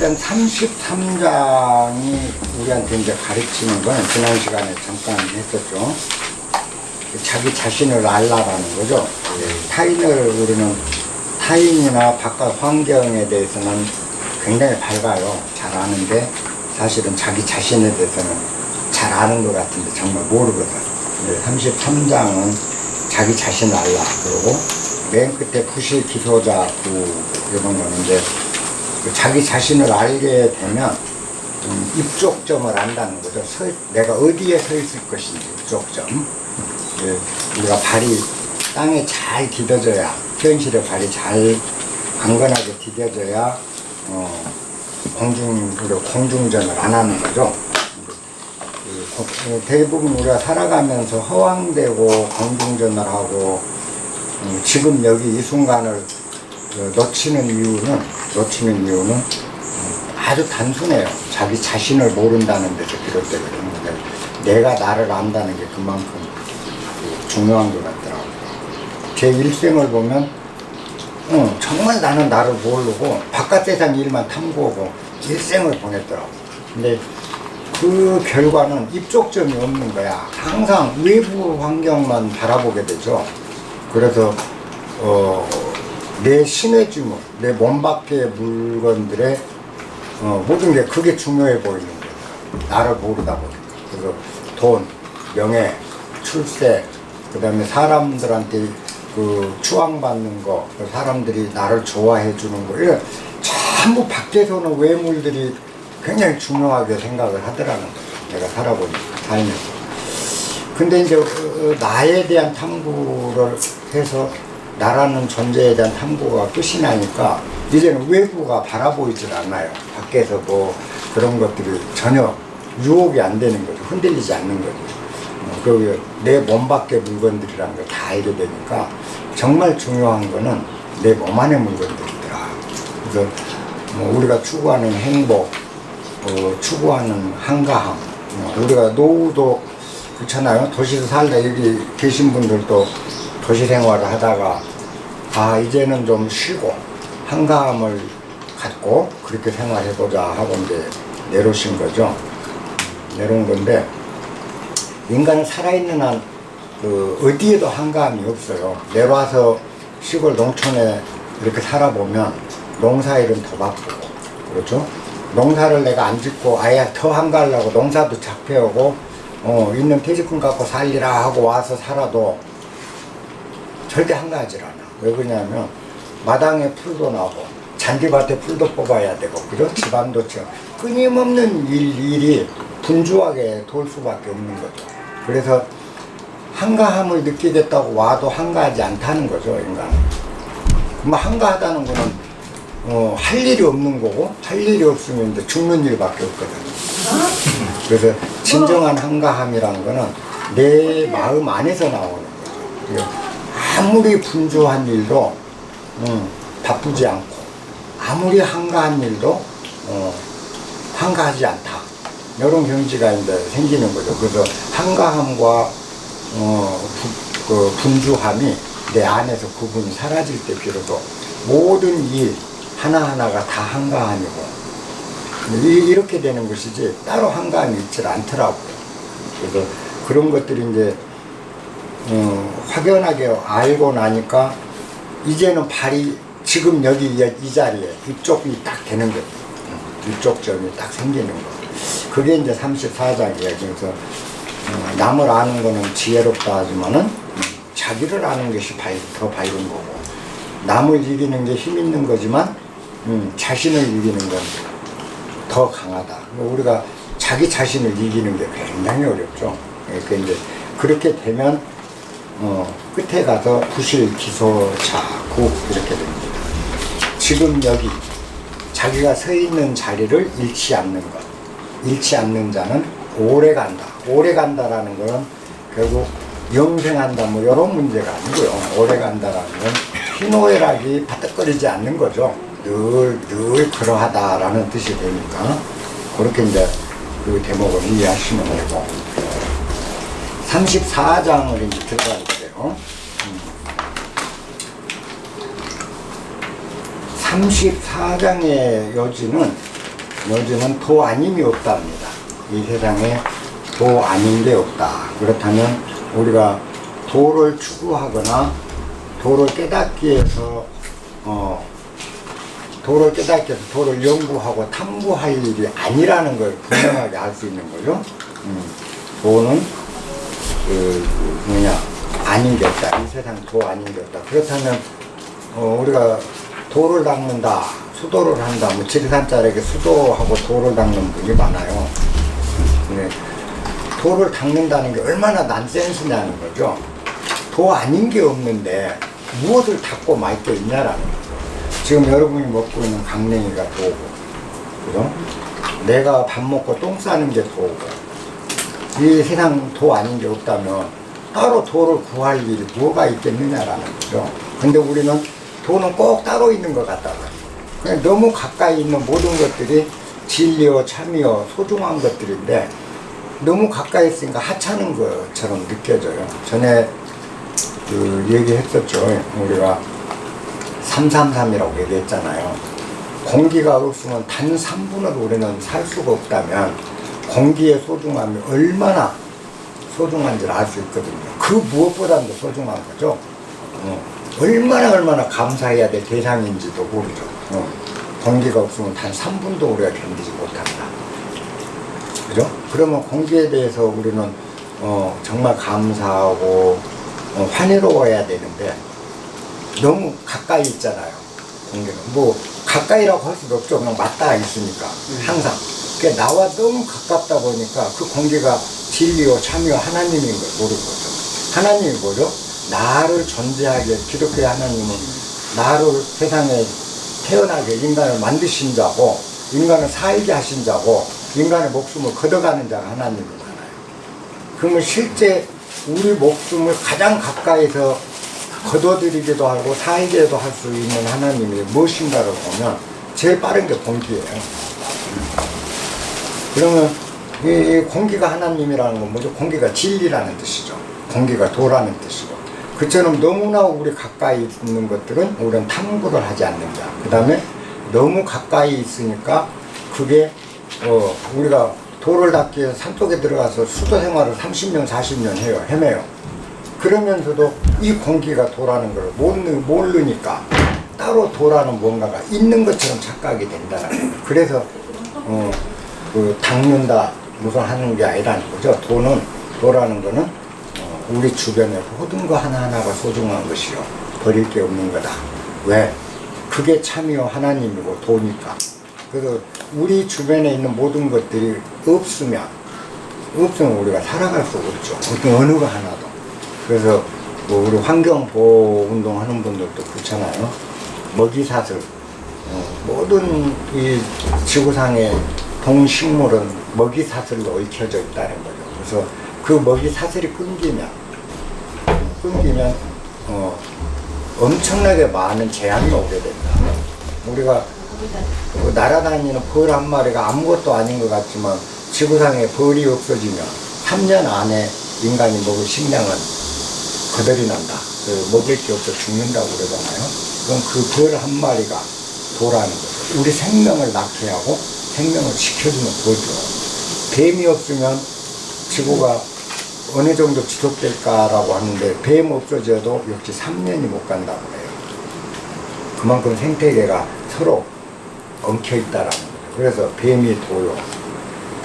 일단 33장이 우리한테 이제 가르치는 건 지난 시간에 잠깐 했었죠. 자기 자신을 알라라는 거죠. 우리는 타인이나 바깥 환경에 대해서는 굉장히 밝아요. 잘 아는데 사실은 자기 자신에 대해서는 잘 아는 것 같은데 정말 모르거든. 33장은 자기 자신을 알라. 그러고 맨 끝에 부실 기소자 이런 거는 이제 자기 자신을 알게 되면 입족점을 안다는 거죠. 내가 어디에 서 있을 것인지 입족점. 우리가 발이 땅에 잘 디뎌져야, 현실에 발이 잘 강건하게 디뎌져야 공중전을 안 하는 거죠. 대부분 우리가 살아가면서 허황되고 공중전을 하고 지금 여기 이 순간을 놓치는 이유는 아주 단순해요. 자기 자신을 모른다는 데서 비롯되거든요. 내가 나를 안다는 게 그만큼 중요한 것 같더라고요. 제 일생을 보면 정말 나는 나를 모르고 바깥 세상 일만 탐구하고 일생을 보냈더라고요. 근데 그 결과는 입족점이 없는 거야. 항상 외부 환경만 바라보게 되죠. 그래서 내 신의 주물, 내 몸 밖의 물건들의 모든 게 그게 중요해 보이는 거야. 나를 모르다 보니까. 그래서 돈, 명예, 출세, 그 다음에 사람들한테 추앙받는 거, 사람들이 나를 좋아해 주는 거, 이런 전부 밖에서는 외물들이 굉장히 중요하게 생각을 하더라는 거죠. 내가 살아보니까, 살면서. 근데 이제 나에 대한 탐구를 해서 나라는 존재에 대한 탐구가 끝이 나니까 이제는 외부가 바라보이질 않아요. 밖에서 뭐 그런 것들이 전혀 유혹이 안 되는 거죠. 흔들리지 않는 거죠. 그리고 내 몸 밖의 물건들이라는 걸 다 알게 되니까 정말 중요한 거는 내 몸 안의 물건들이더라. 그래서 우리가 추구하는 행복, 추구하는 한가함, 우리가 노후도 그렇잖아요. 도시에서 살다 여기 계신 분들도 도시 생활을 하다가 이제는 좀 쉬고 한가함을 갖고 그렇게 생활해보자 하고 이제 내려오신 거죠. 내려온 건데 인간은 살아있는 한 어디에도 한가함이 없어요. 내려와서 시골 농촌에 이렇게 살아보면 농사일은 더 바쁘고 그렇죠. 농사를 내가 안 짓고 아예 더 한가하려고 농사도 작해오고 있는 퇴직금 갖고 살리라 하고 와서 살아도 절대 한가하질 않아. 왜 그러냐면 마당에 풀도 나고 잔디밭에 풀도 뽑아야 되고 그죠? 집안도 끊임없는 일이 분주하게 돌 수밖에 없는 거죠. 그래서 한가함을 느끼겠다고 와도 한가하지 않다는 거죠, 인간은. 한가하다는 거는 할 일이 없는 거고 할 일이 없으면 이제 죽는 일밖에 없거든요. 그래서 진정한 한가함이라는 거는 내 마음 안에서 나오는 거예요. 아무리 분주한 일도 바쁘지 않고 아무리 한가한 일도 한가하지 않다. 이런 경지가 이제 생기는 거죠. 그래서 한가함과 분주함이 내 안에서 구분이 사라질 때 비로소 모든 일 하나하나가 다 한가함이고 이렇게 되는 것이지 따로 한가함이 있질 않더라고요. 그래서 그런 것들이 이제 확연하게 알고 나니까 이제는 발이 지금 여기 이 자리에 입족이 딱 되는 거예요. 입족점이 딱 생기는 거. 그게 이제 34장이에요. 그래서 남을 아는 거는 지혜롭다 하지만은 자기를 아는 것이 더 밝은 거고 남을 이기는 게 힘 있는 거지만 자신을 이기는 건 더 강하다. 우리가 자기 자신을 이기는 게 굉장히 어렵죠. 그러니까 이제 그렇게 되면 끝에 가서 부실, 기소자, 국 이렇게 됩니다. 지금 여기 자기가 서 있는 자리를 잃지 않는 것. 잃지 않는 자는 오래 간다. 오래 간다라는 거는 결국 영생한다 뭐 이런 문제가 아니고요. 오래 간다라는 건 희노애락이 바닥거리지 않는 거죠. 늘 그러하다라는 뜻이 되니까 그렇게 이제 그 대목을 이해하시면 되고 34장을 이제 들어가게 돼요. 34장의 요지는 요즘은 도 아님이 없답니다. 이 세상에 도 아닌 게 없다. 그렇다면 우리가 도를 추구하거나 도를 깨닫기 위해서 도를 연구하고 탐구할 일이 아니라는 걸 분명하게 알 수 있는 거죠. 도는 아닌 게 없다. 이 세상 도 아닌 게 없다. 그렇다면 우리가 도를 닦는다, 수도를 한다. 뭐 지리산자에게 수도하고 도를 닦는 분이 많아요. 근데 도를 닦는다는 게 얼마나 난센스냐는 거죠. 도 아닌 게 없는데 무엇을 닦고 말 게 있냐라는 거죠. 지금 여러분이 먹고 있는 강냉이가 도고, 그죠? 내가 밥 먹고 똥 싸는 게 도고, 이 세상 도 아닌 게 없다면 따로 도를 구할 일이 뭐가 있겠느냐라는 거죠. 근데 우리는 도는 꼭 따로 있는 것 같다고요. 그냥 너무 가까이 있는 모든 것들이 진리요, 참이요, 소중한 것들인데 너무 가까이 있으니까 하찮은 것처럼 느껴져요. 전에 얘기했었죠. 우리가 333이라고 얘기했잖아요. 공기가 없으면 단 3분을 우리는 살 수가 없다면 공기의 소중함이 얼마나 소중한지를 알 수 있거든요. 그 무엇보다도 소중한 거죠. 얼마나 감사해야 될 대상인지도 모르죠. 공기가 없으면 단 3분도 우리가 견디지 못한다. 그죠? 그러면 공기에 대해서 우리는 정말 감사하고 환희로워야 되는데 너무 가까이 있잖아요. 공기는 뭐 가까이라고 할 수도 없죠. 그냥 맞닿아 있으니까 항상. 그러니까 나와 너무 가깝다 보니까 그 공기가 진리요, 참이요, 하나님인 걸 모르는 거죠. 하나님이 뭐죠? 나를 존재하게, 기독교의 하나님은 나를 세상에 태어나게 인간을 만드신 자고, 인간을 살게 하신 자고, 인간의 목숨을 걷어가는 자가 하나님이잖아요. 그러면 실제 우리 목숨을 가장 가까이서 걷어들이기도 하고 살게도 할 수 있는 하나님이 무엇인가를 보면 제일 빠른 게 공기예요. 그러면 이 공기가 하나님이라는 건 뭐죠? 공기가 진리라는 뜻이죠. 공기가 도라는 뜻이고. 그처럼 너무나 우리 가까이 있는 것들은 우리는 탐구를 하지 않는다. 그 다음에 너무 가까이 있으니까 그게 우리가 도를 닦기 위해서 산속에 들어가서 수도 생활을 30년, 40년 해요. 헤매요. 그러면서도 이 공기가 도라는 걸 모르니까 따로 도라는 뭔가가 있는 것처럼 착각이 된다는 거예요. 그래서 닦는다 무슨 하는 게 아니라는 거죠. 도라는 거는 우리 주변에 모든 거 하나하나가 소중한 것이요, 버릴 게 없는 거다. 왜? 그게 참이요 하나님이고 도니까. 그래서 우리 주변에 있는 모든 것들이 없으면 우리가 살아갈 수가 없죠. 어느 거 하나도. 그래서 뭐 우리 환경보호 운동하는 분들도 그렇잖아요. 먹이사슬, 모든 이 지구상의 동식물은 먹이사슬로 얽혀져 있다는 거죠. 그래서 그 먹이사슬이 끊기면 엄청나게 많은 재앙이 오게 된다. 우리가 날아다니는 벌 한 마리가 아무것도 아닌 것 같지만 지구상에 벌이 없어지면 3년 안에 인간이 먹을 식량은 거덜이 난다. 먹을 게 없어 죽는다고 그러잖아요. 그럼 그 벌 한 마리가 도라는 거죠. 우리 생명을 낳게 하고 생명을 지켜주는 도죠. 뱀이 없으면 지구가 어느 정도 지속될까라고 하는데 뱀 없어져도 역시 3년이 못 간다고 해요. 그만큼 생태계가 서로 엉켜있다라는 거죠. 그래서 뱀이 도요,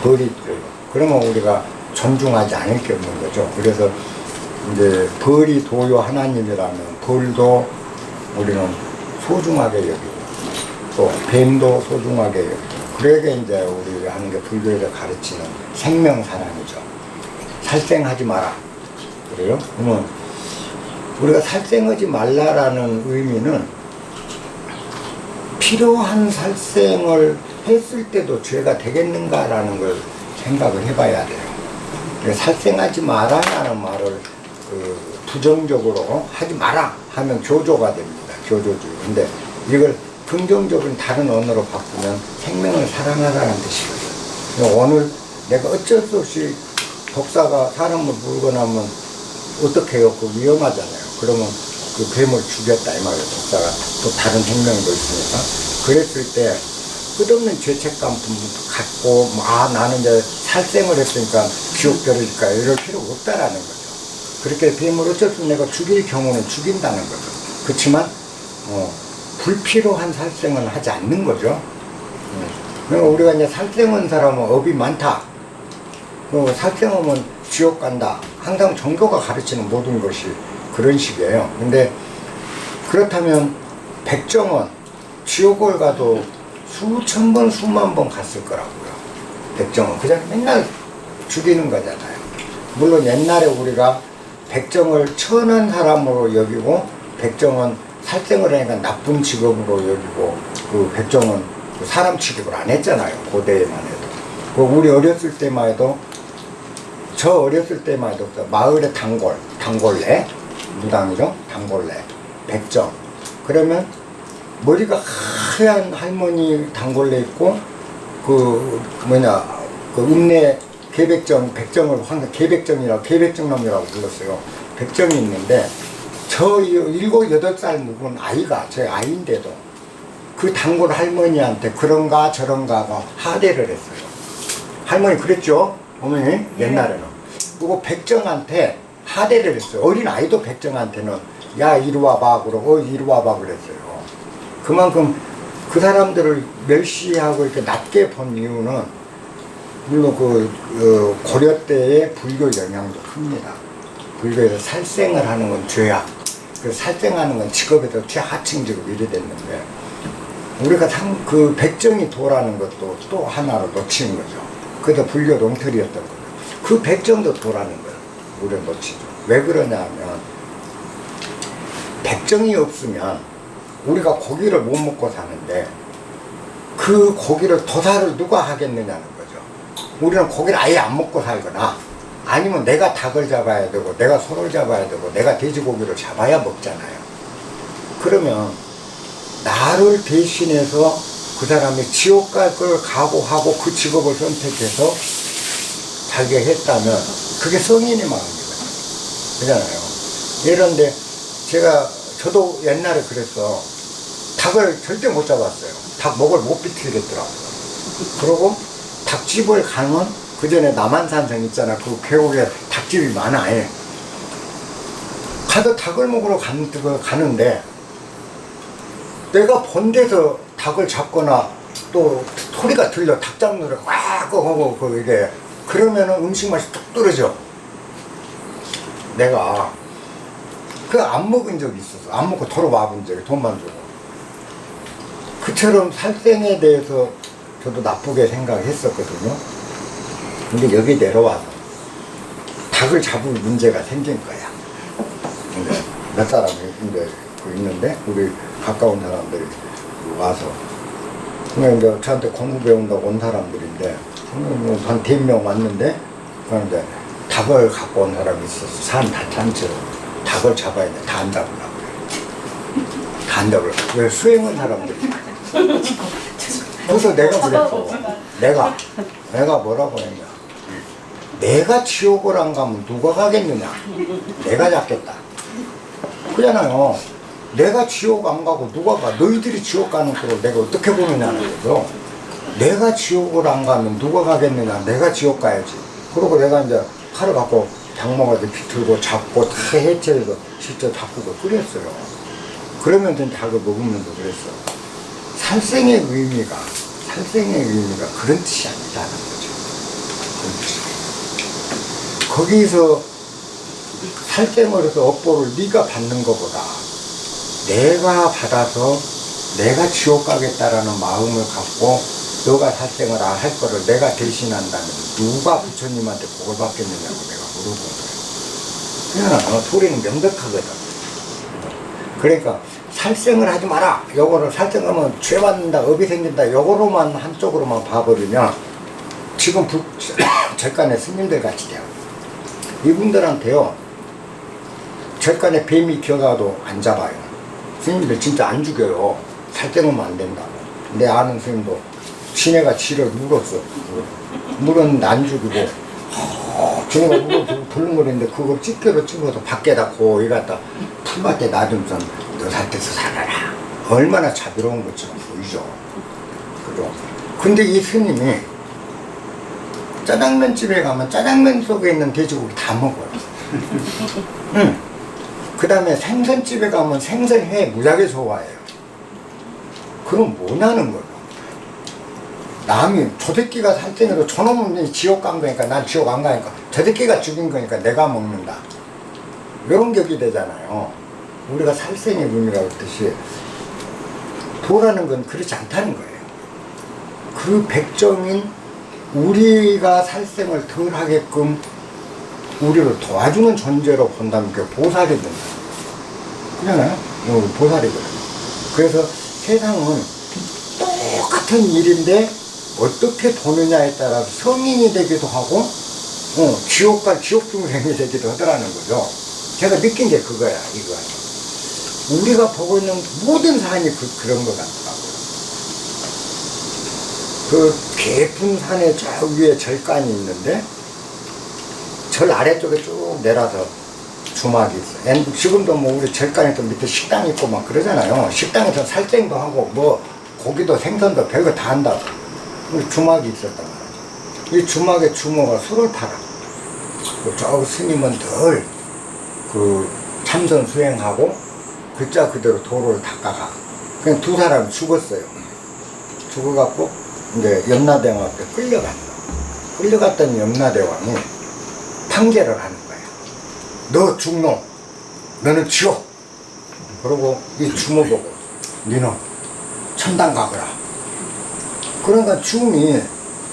벌이 도요. 그러면 우리가 존중하지 않을 게 없는 거죠. 그래서 이제 벌이 도요 하나님이라면 벌도 우리는 소중하게 여기고 또 뱀도 소중하게 여기고, 그러게 이제 우리가 하는 게 불교에서 가르치는 생명사랑이죠. 살생하지 마라. 그래요? 그러면 우리가 살생하지 말라라는 의미는 필요한 살생을 했을 때도 죄가 되겠는가라는 걸 생각을 해봐야 돼요. 살생하지 마라라는 말을 부정적으로 하지 마라 하면 교조가 됩니다. 교조주의. 근데 이걸 긍정적인 다른 언어로 바꾸면 생명을 사랑하라는 뜻이거든요. 오늘 내가 어쩔 수 없이 독사가 사람을 물고 나면 어떻게 해요? 그 위험하잖아요. 그러면 그 뱀을 죽였다 이 말이에요. 독사가 또 다른 생명도 있으니까. 그랬을 때 끝없는 죄책감 갖고 나는 이제 살생을 했으니까 지옥 들을까 이럴 필요가 없다라는 거죠. 그렇게 되면 어쩔 수 없이 내가 죽일 경우는 죽인다는 거죠. 그렇지만 불필요한 살생은 하지 않는 거죠. 그러니까 우리가 이제 살생한 사람은 업이 많다. 살생하면 지옥 간다. 항상 종교가 가르치는 모든 것이 그런 식이에요. 근데 그렇다면 백정은 지옥을 가도 수천 번, 수만 번 갔을 거라고요. 백정은 그냥 맨날 죽이는 거잖아요. 물론 옛날에 우리가 백정을 천한 사람으로 여기고 백정은 살생을 하니까 나쁜 직업으로 여기고 그 백정은 사람 취급을 안 했잖아요. 고대에만 해도. 우리 어렸을 때만 해도 저 어렸을 때만 해도 마을에 단골래 무당이죠. 단골래 백정. 그러면 머리가 하얀 할머니 단골래 있고 그 읍내 백정을 항상 개백정이라고 개백정놈이라고 불렀어요. 백정이 있는데 저 7, 8살 묵은 아이가 제 아이인데도 그 단골 할머니한테 그런가 저런가 하고 하대를 했어요. 할머니 그랬죠? 어머니 옛날에는. 그리고 백정한테 하대를 했어요. 어린 아이도 백정한테는 야 이리 와봐 그러고 이리 와봐 그랬어요. 그만큼 그 사람들을 멸시하고 이렇게 낮게 본 이유는 물론 고려 때의 불교 영향도 큽니다. 불교에서 살생을 하는 건 죄악, 살생하는 건 직업에서 최하층 직업 이래 됐는데 우리가 그 백정이 도라는 것도 또 하나로 놓치는 거죠. 그래서 불교 롱털이었던 거죠. 그 백정도 도라는 거예요. 우리가 놓치죠. 왜 그러냐면 백정이 없으면 우리가 고기를 못 먹고 사는데 그 고기를 도살을 누가 하겠느냐는 거죠. 우리는 고기를 아예 안 먹고 살거나 아니면 내가 닭을 잡아야 되고 내가 소를 잡아야 되고 내가 돼지고기를 잡아야 먹잖아요. 그러면 나를 대신해서 그 사람이 지옥 갈 걸 각오하고 그 직업을 선택해서 자기가 했다면 그게 성인의 마음이거든요. 그잖아요. 예런데 저도 옛날에 그랬어. 닭을 절대 못 잡았어요. 닭 목을 못 비틀겠더라고요. 그러고 닭집을 가면 그 전에 남한산성 있잖아. 그 계곡에 닭집이 많아. 가서 닭을 먹으러 가는데 내가 본 데서 닭을 잡거나 또 소리가 들려. 닭 잡는 소리가 꽉 하고 이게 그러면은 음식 맛이 뚝 떨어져. 내가 안 먹은 적이 있었어. 안 먹고 도로 와본 적이 돈만 주고. 그처럼 살생에 대해서 저도 나쁘게 생각했었거든요. 근데 여기 내려와서 닭을 잡을 문제가 생긴 거야. 근데 몇 사람이 있는데 우리 가까운 사람들이 와서 그냥 이제 저한테 공부 배운다고 온 사람들인데 한 10명 왔는데 그런데 닭을 갖고 온 사람이 있었어. 산 다 잔치로 닭을 잡아야 돼. 다 한다고 그래. 다 한다고 그래. 왜 수행한 사람들이 그래서 내가 그랬어. 내가 뭐라고 했냐. 내가 지옥을 안 가면 누가 가겠느냐. 내가 잡겠다. 그잖아요. 내가 지옥 안 가고 누가 가. 너희들이 지옥 가는 거로 내가 어떻게 보느냐는 거죠. 내가 지옥을 안 가면 누가 가겠느냐. 내가 지옥 가야지. 그러고 내가 이제 칼을 갖고 닭 먹어도 비틀고 잡고 다 해체해서 실제 바꾸고 그랬어요. 그러면서 닭을 먹으면서 그랬어. 살생의 의미가 그런 뜻이 아니다는 거죠. 거기서 살생을 해서 업보를 네가 받는 것보다 내가 받아서 내가 지옥 가겠다라는 마음을 갖고 너가 살생을 할 거를 내가 대신한다면 누가 부처님한테 복을 받겠느냐고 내가 물어본 거예요. 그냥 소리는 명백하거든. 그러니까 살생을 하지 마라. 요거를 살생하면 죄 받는다, 업이 생긴다. 요거로만 한쪽으로만 봐버리면 지금 절간의 스님들 같이 돼요. 이분들한테요, 절간에 뱀이 기어가도 안 잡아요. 스님들 진짜 안 죽여요. 살생하면 안 된다고. 내 아는 스님도 시내가 지를 물었어. 물었는데 안 죽이고 지네가 물어서 불능거리는데 그걸 집게로 찍어서 밖에다 고이 갖다 풀밭에 놔두면서 너 살 때서 살아라. 얼마나 자비로운 것처럼 보이죠. 그죠? 근데 이 스님이 짜장면집에 가면 짜장면 속에 있는 돼지고기 다 먹어요. 응. 그 다음에 생선집에 가면 생선회 무지하게 좋아해요. 그럼 뭐냐는 거예요. 남이 저 새끼가 살생으로 저놈은 지옥 간 거니까 난 지옥 안 가니까 저 새끼가 죽인 거니까 내가 먹는다. 이런 격이 되잖아요. 우리가 살생의 문이라고 했듯이 도라는 건 그렇지 않다는 거예요. 그 백정인 우리가 살생을 덜 하게끔 우리를 도와주는 존재로 본다면 그게 보살이 된다. 그잖아요. 보살이거든요. 그래서 세상은 똑같은 일인데 어떻게 보느냐에 따라서 성인이 되기도 하고 지옥 중생이 되기도 하더라는 거죠. 제가 느낀 게 그거야, 이거야. 우리가 보고 있는 모든 사안이 그런 것 같더라고요. 그 깊은 산에 저 위에 절간이 있는데 절 아래쪽에 쭉 내려서 주막이 있어. 지금도 뭐 우리 절간에도 밑에 식당 있고 막 그러잖아요. 식당에서 살생도 하고 뭐 고기도 생선도 별거 다 한다고. 우리 주막이 있었단 말이죠. 이 주막에 주모가 술을 팔아. 저 스님은 늘 그 참선 수행하고 글자 그대로 도로를 닦아가. 그냥 두 사람이 죽었어요. 죽어갖고 이제 염라대왕 앞에 끌려갔어. 끌려갔더니 염라대왕이 판결을 하는 거야. 너 죽노. 너는 지옥. 그러고 이 주모 보고 니는 천당 가거라. 그러니까 주님이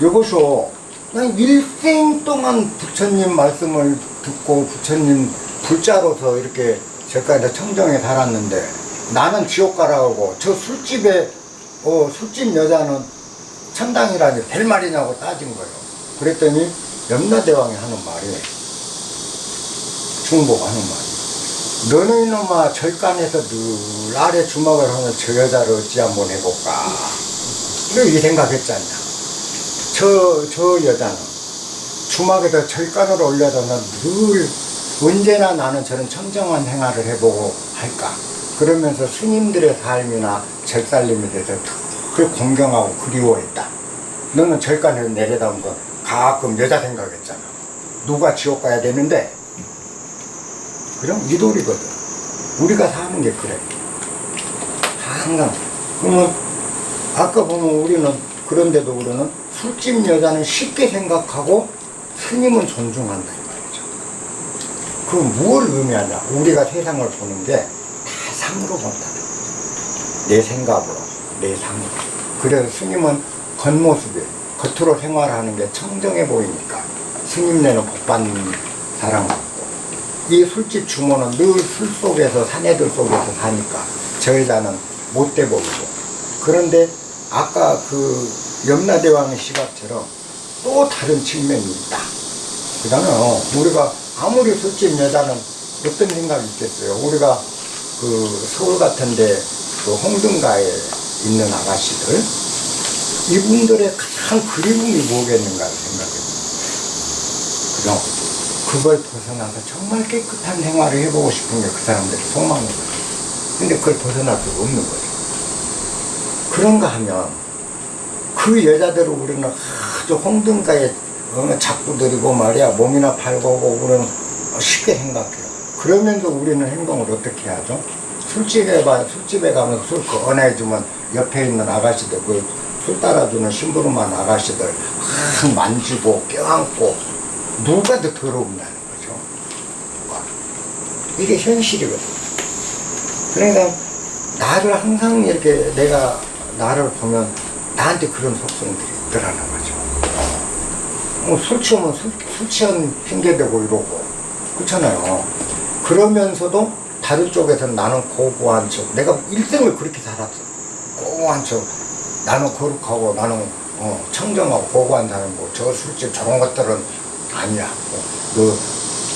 여기서 난 일생 동안 부처님 말씀을 듣고 부처님 불자로서 이렇게 제까지 청정에 살았는데 나는 지옥 가라고 저 술집에 술집 여자는 천당이라니 될 말이냐고 따진 거예요. 그랬더니 염라대왕이 하는 말이 중보가 하는 말이 너는 이놈아 절간에서 늘 아래 주막을 하는 저 여자를 어찌 한번 해볼까. 이 생각했잖냐. 저 여자는 주막에다 절간으로 올려서는 늘 언제나 나는 저런 청정한 생활을 해보고 할까. 그러면서 스님들의 삶이나 절살림에 대해서 그 공경하고 그리워했다. 너는 절간에서 내려다보면서 가끔 여자 생각했잖아. 누가 지옥 가야 되는데. 그럼 이돌이거든. 우리가 사는 게 그래. 항상. 그러면 아까 보면 우리는 그런데도 우리는 술집 여자는 쉽게 생각하고 스님은 존중한다 이 말이죠. 그럼 뭘 의미하냐? 우리가 세상을 보는 게 다 상으로 본다. 내 생각으로, 내 상으로. 그래서 스님은 겉모습이 겉으로 생활하는 게 청정해 보이니까 스님네는 복받는 사람 같고 이 술집 주모는 늘 술 속에서 사내들 속에서 사니까 저 여자는 못돼 보이고 그런데 아까 그 염라대왕의 시각처럼 또 다른 측면이 있다. 그러잖아요. 우리가 아무리 술집 여자는 어떤 생각이 있겠어요. 우리가 그 서울 같은데 그 홍등가에 있는 아가씨들 이분들의 가장 그리움이 뭐겠는가 생각해요. 그죠? 그걸 벗어나서 정말 깨끗한 생활을 해보고 싶은 게 그 사람들의 소망이거든요. 근데 그걸 벗어날 수가 없는 거예요. 그런가 하면 그 여자들을 우리는 아주 홍등가에 작부들이고 말이야 몸이나 팔고 오고 우리는 쉽게 생각해요. 그러면서 우리는 행동을 어떻게 하죠? 술집에 가면 술 꺼내주면 옆에 있는 아가씨들 술 따라주는 심부름한 아가씨들 만지고 껴안고 누가 더 더러운다는 거죠. 이게 현실이거든. 그러니까 나를 항상 이렇게 내가 나를 보면 나한테 그런 속성들이 있더라는 거죠. 술 취하면 술 취한 핑계대고 이러고 그렇잖아요. 그러면서도 다른 쪽에서는 나는 고고한 척 내가 일생을 그렇게 살았어. 고고한 척 나는 거룩하고 나는 청정하고 고고한 사람이고 저 술집 저런 것들은 아니야. 너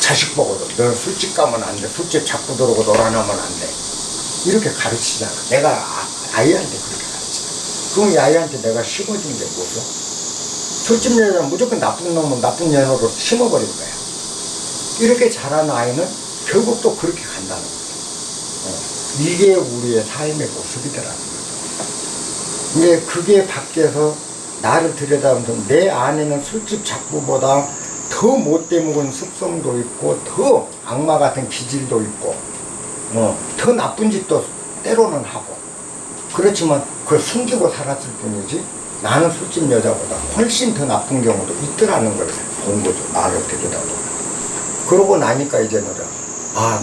자식 보고도 너 술집 가면 안 돼. 술집 자꾸 들어오고 놀아나면 안 돼. 이렇게 가르치잖아. 내가 아이한테 그렇게 가르치잖아. 그럼 이 아이한테 내가 심어준 게 뭐죠? 술집 여자는 무조건 나쁜 놈은 나쁜 년으로 심어버린 거야. 이렇게 자란 아이는 결국 또 그렇게 간다는 거야. 이게 우리의 삶의 모습이더라는 거죠. 이제 그게 밖에서 나를 들여다보면서 내 안에는 술집 작부보다 더 못돼 먹은 습성도 있고 더 악마 같은 기질도 있고 더 나쁜 짓도 때로는 하고 그렇지만 그걸 숨기고 살았을 뿐이지 나는 술집 여자보다 훨씬 더 나쁜 경우도 있더라는 걸 본 거죠. 나를 들여다보고 그러고 나니까 이제는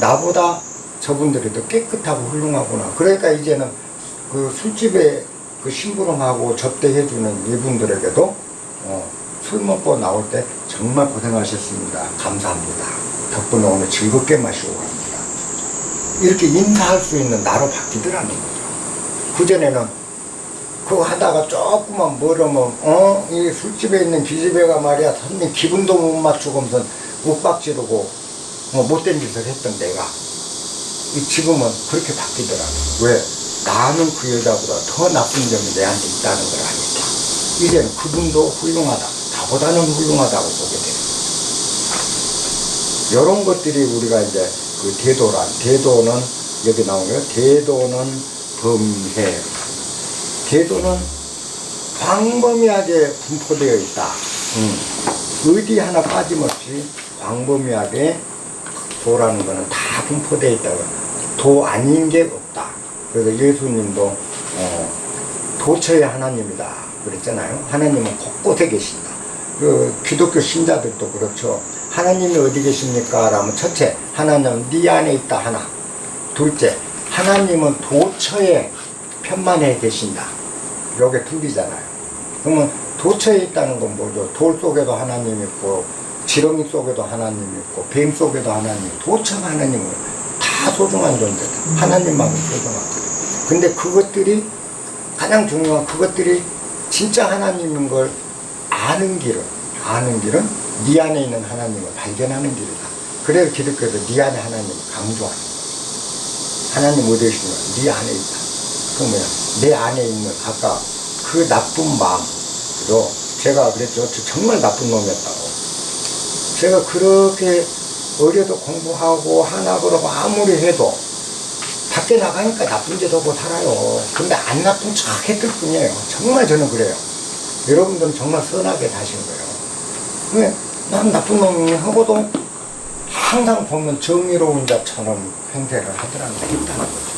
나보다 저분들이 더 깨끗하고 훌륭하구나. 그러니까 이제는 그 술집에 그 심부름하고 접대해주는 이분들에게도 술 먹고 나올 때 정말 고생하셨습니다. 감사합니다. 덕분에 오늘 즐겁게 마시고 갑니다. 이렇게 인사할 수 있는 나로 바뀌더라는 거죠. 그전에는 그거 하다가 조금만 멀으면 이 술집에 있는 기집애가 말이야 손님 기분도 못 맞추고 무슨 윽박지르고 못된 짓을 했던 내가 지금은 그렇게 바뀌더라고. 왜? 나는 그 여자보다 더 나쁜 점이 내한테 있다는 걸 아니까 이제는 그분도 훌륭하다. 나보다는 훌륭하다고 보게 돼요. 이런 것들이 우리가 이제 그 대도는 여기 나온 거예요. 대도는 범해. 대도는 광범위하게 분포되어 있다. 어디 하나 빠짐없이 광범위하게 도라는 거는 다 분포되어 있다고. 도 아닌 게 없다. 그래서 예수님도 도처의 하나님이다 그랬잖아요. 하나님은 곳곳에 계신다. 그 기독교 신자들도 그렇죠. 하나님이 어디 계십니까? 라면 첫째, 하나님은 네 안에 있다 하나. 둘째, 하나님은 도처에 편만해 계신다. 요게 둘이잖아요. 그러면 도처에 있다는 건 뭐죠? 돌 속에도 하나님 있고 지렁이 속에도 하나님 있고 뱀 속에도 하나님, 도처가 하나님은 다 소중한 존재다. 하나님만은 소중하다. 근데 그것들이 가장 중요한 그것들이 진짜 하나님인 걸 아는 길은 네 안에 있는 하나님을 발견하는 길이다. 그래서 기독교도 네 안에 하나님을 강조하는 거야. 하나님 어디 계시냐? 네 안에 있다. 그러면 내 안에 있는 아까 그 나쁜 마음도 제가 그랬죠. 저 정말 나쁜 놈이었다고. 제가 그렇게 어려도 공부하고 하나 그러고 아무리 해도 밖에 나가니까 나쁜 짓 하고 살아요. 근데 안 나쁜 척 했을 뿐이에요. 정말 저는 그래요. 여러분들은 정말 선하게 사신 거예요. 왜? 난 나쁜 놈이 하고도 항상 보면 정의로운 자처럼 행세를 하더라는 게 있다는 거죠.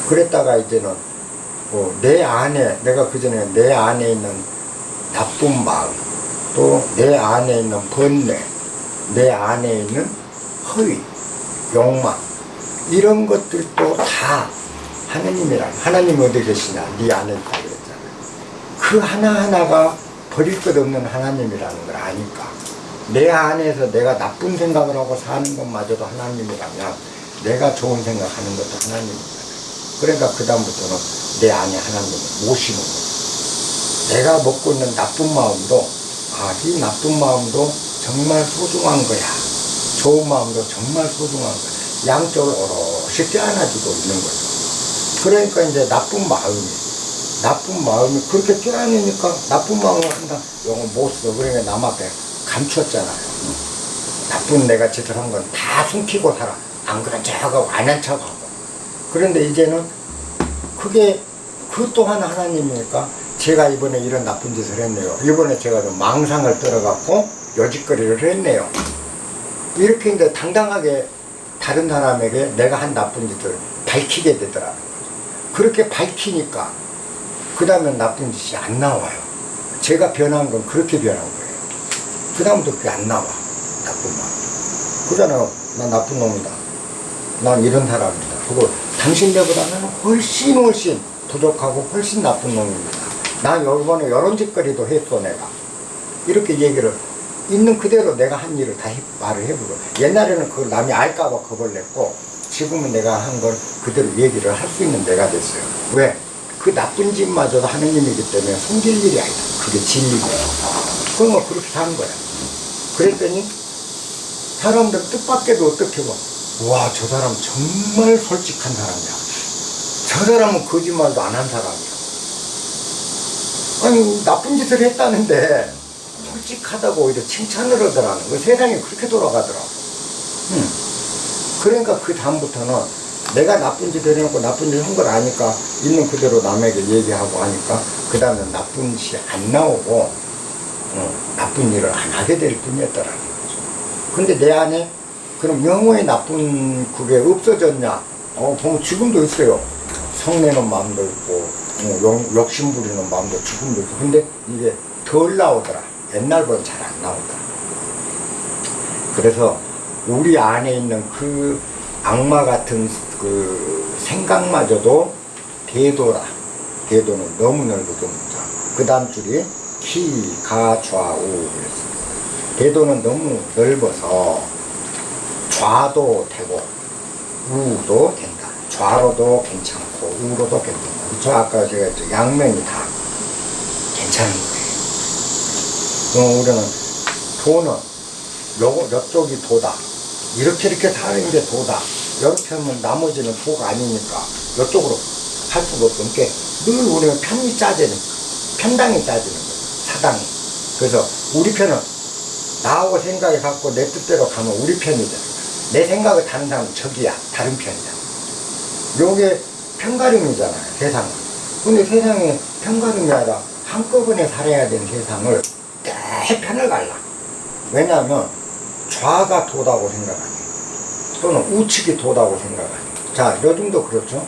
그랬다가 이제는 내 안에 내가 그전에 내 안에 있는 나쁜 마음 또 내 안에 있는 번뇌 내 안에 있는 허위 욕망 이런 것들도 다 하나님이 어디 계시냐 네 안에 있다 그랬잖아요. 그 하나하나가 버릴 것 없는 하나님이라는 걸 아니까 내 안에서 내가 나쁜 생각을 하고 사는 것마저도 하나님이라면 내가 좋은 생각하는 것도 하나님이잖아요. 그러니까 그 다음부터는 내 안에 하나님을 모시는 거예요. 내가 먹고 있는 나쁜 마음도 이 나쁜 마음도 정말 소중한 거야. 좋은 마음도 정말 소중한 거야. 양쪽을 오롯이 껴안아주고 있는 거죠. 그러니까 이제 나쁜 마음이 그렇게 껴안으니까 나쁜 마음을 한다. 이거 못 써. 그러니까 남 앞에 감췄잖아요. 나쁜 내가 짓을 한 건 다 숨기고 살아. 안 그런 척하고 안 한 척하고. 그런데 이제는 그게 그 또한 하나님이니까 제가 이번에 이런 나쁜 짓을 했네요. 이번에 제가 좀 망상을 떨어갖고 요짓거리를 했네요. 이렇게 이제 당당하게 다른 사람에게 내가 한 나쁜 짓을 밝히게 되더라고요. 그렇게 밝히니까 그 다음엔 나쁜 짓이 안 나와요. 제가 변한 건 그렇게 변한 거예요. 그 다음부터 그게 안 나와. 나쁜 마음. 그러잖아요. 난 나쁜 놈이다. 난 이런 사람이다. 그거 당신들보다는 훨씬 부족하고 훨씬 나쁜 놈입니다. 나 이번에 이런 짓거리도 했어 내가. 이렇게 얘기를 있는 그대로 내가 한 일을 다 말을 해보고 옛날에는 그걸 남이 알까봐 겁을 냈고 지금은 내가 한 걸 그대로 얘기를 할 수 있는 내가 됐어요. 왜? 그 나쁜 짓마저도 하느님이기 때문에 숨길 일이 아니다. 그게 진리고요. 그런 거 그렇게 사는 거야. 그랬더니 사람들 뜻밖에도 어떻게 봐. 와, 저 사람 정말 솔직한 사람이야. 저 사람은 거짓말도 안 한 사람이야. 아니, 나쁜 짓을 했다는데 솔직하다고 오히려 칭찬을 하더라는 거. 세상이 그렇게 돌아가더라고. 그러니까 그 다음부터는 내가 나쁜 짓 해놓고 나쁜 짓 한 걸 아니까 있는 그대로 남에게 얘기하고 하니까 그 다음에 나쁜 짓이 안 나오고 나쁜 일을 안 하게 될 뿐이었더라는 거죠. 근데 내 안에 그럼 영혼의 나쁜 그게 없어졌냐? 보면 지금도 있어요. 성내는 마음도 있고 욕심 부리는 마음도 지금도 있고. 근데 이게 덜 나오더라. 옛날보다 잘 안 나오더라. 그래서 우리 안에 있는 그 악마 같은 그 생각마저도 대도라. 대도는 너무 넓어집니다. 그 다음 줄이 키, 가, 좌, 우. 그랬어요. 대도는 너무 넓어서 좌도 되고 우도 된다. 좌로도 괜찮고 우로도 괜찮다. 저 아까 제가 했죠. 양면이 다 괜찮은 거예요. 그럼 우리는 도는 요쪽이 도다. 이렇게 사는 게 도다. 이렇게 하면 나머지는 도가 아니니까 이쪽으로 할 수가 없으니까 늘 우리는 편이 짜지는, 편당이 짜지는 거예요. 사당이. 그래서 우리 편은 나하고 생각이 같고 내 뜻대로 가면 우리 편이잖아. 내 생각을 다른 사람은 적이야. 다른 편이야. 요게 편가름이잖아요. 세상은. 근데 세상에 편가름이 아니라 한꺼번에 살아야 되는 세상을 대편을 갈라. 왜냐하면 좌가 도다고 생각하니 또는 우측이 도다고 생각하니. 자, 요즘도 그렇죠.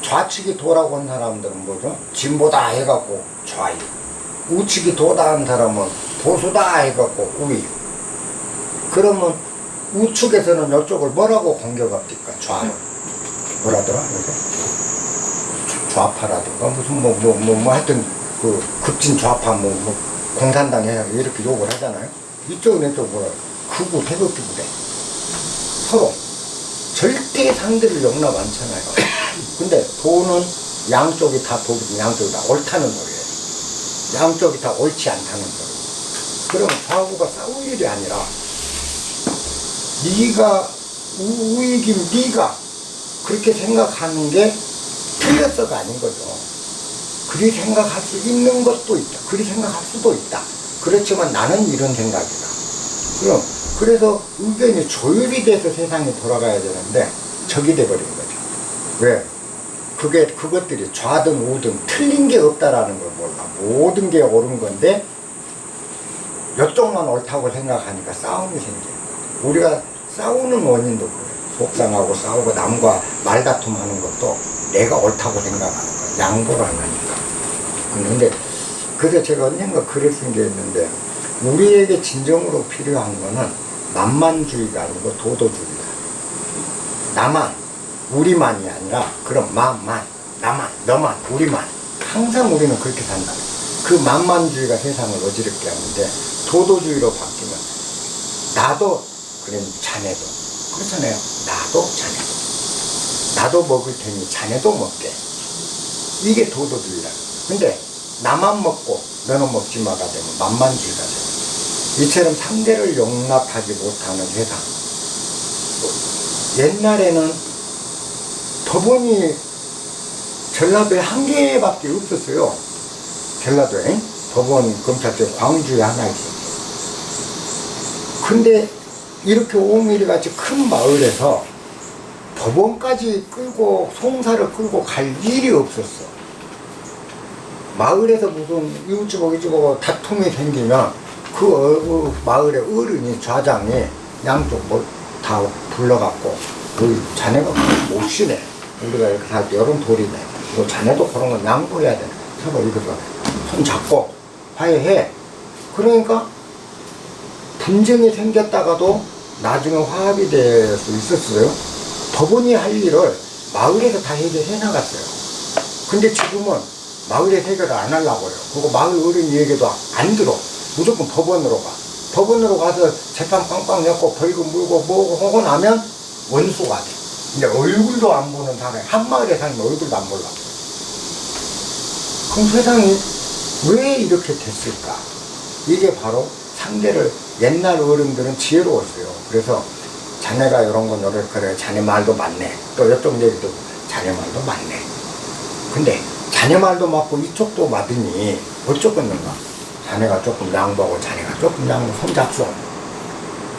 좌측이 도라고 한 사람들은 뭐죠? 진보다 해갖고 좌이. 우측이 도다 한 사람은 보수다 해갖고 우이. 그러면 우측에서는 이쪽을 뭐라고 공격합니까? 좌를. 뭐라더라? 이게? 좌파라든가 무슨 하여튼 그 급진 좌파 공산당 해 이렇게 욕을 하잖아요. 이쪽은 이쪽 뭐라 극우 태극기 부대. 서로 절대 상대를 용납 않잖아요. 근데 도는 양쪽이 다 도거든. 양쪽이 다 옳다는 소리예요. 양쪽이 다 옳지 않다는 소리. 그러면 좌우가 싸울 일이 아니라 네가 우익임 네가 그렇게 생각하는 게 틀렸어가 아닌 거죠. 그리 생각할 수 있는 것도 있다. 그리 생각할 수도 있다. 그렇지만 나는 이런 생각이다. 그래서 의견이 조율이 돼서 세상이 돌아가야 되는데 적이 돼버린 거죠. 왜? 그것들이 좌든 우든 틀린 게 없다라는 걸 몰라. 모든 게 옳은 건데 이쪽만 옳다고 생각하니까 싸움이 생겨요. 우리가 싸우는 원인도 그래요. 속상하고 싸우고 남과 말다툼하는 것도 내가 옳다고 생각하는 거야. 양보를 안 하니까. 근데 그래서 제가 언젠가 글을 쓴 게 있는데 우리에게 진정으로 필요한 거는 만만주의가 아니고 도도주의다. 나만, 우리만이 아니라 그럼 만만, 나만, 너만, 우리만. 항상 우리는 그렇게 산다. 그 만만주의가 세상을 어지럽게 하는데 도도주의로 바뀌면 나도 그럼 자네도 그렇잖아요. 나도 자네도 나도 먹을 테니 자네도 먹게. 이게 도도주의라. 근데 나만 먹고 너는 먹지 마가 되면 만만주의가 돼요. 이처럼 상대를 용납하지 못하는 세상. 옛날에는 법원이 전라도에 한 개밖에 없었어요. 전라도에 법원 검찰청 광주에 하나 있었어요. 근데 이렇게 5mm 같이 큰 마을에서 법원까지 끌고 송사를 끌고 갈 일이 없었어. 마을에서 무슨 이웃집하고 다툼이 생기면 그 마을의 어른이 좌장이 양쪽 다 불러갖고 자네가 못 쉬네. 우리가 이렇게 다 여름 돌이네. 자네도 그런 건 양보해야 돼. 서로 이렇게 손 잡고 화해해. 그러니까 분쟁이 생겼다가도 나중에 화합이 될 수 있었어요. 법원이 할 일을 마을에서 다 해결해 나갔어요. 근데 지금은 마을에서 해결을 안 하려고 해요. 그리고 마을 어른 얘기도 안 들어. 무조건 법원으로 가. 법원으로 가서 재판 빵빵 냈고 벌금 물고 뭐고 하고 나면 원수가 돼. 이제 얼굴도 안 보는 사람이 한 마을에 살면 얼굴도 안 보려고. 그럼 세상이 왜 이렇게 됐을까? 이게 바로 상대를 옛날 어른들은 지혜로웠어요. 그래서 자네가 이런 건 노력 그래. 자네 말도 맞네. 또 이쪽 얘기도 자네 말도 맞네. 근데 자네 말도 맞고 이쪽도 맞으니 어쩌겠는가? 자네가 조금 양보하고 자네가 조금 양보 손잡수.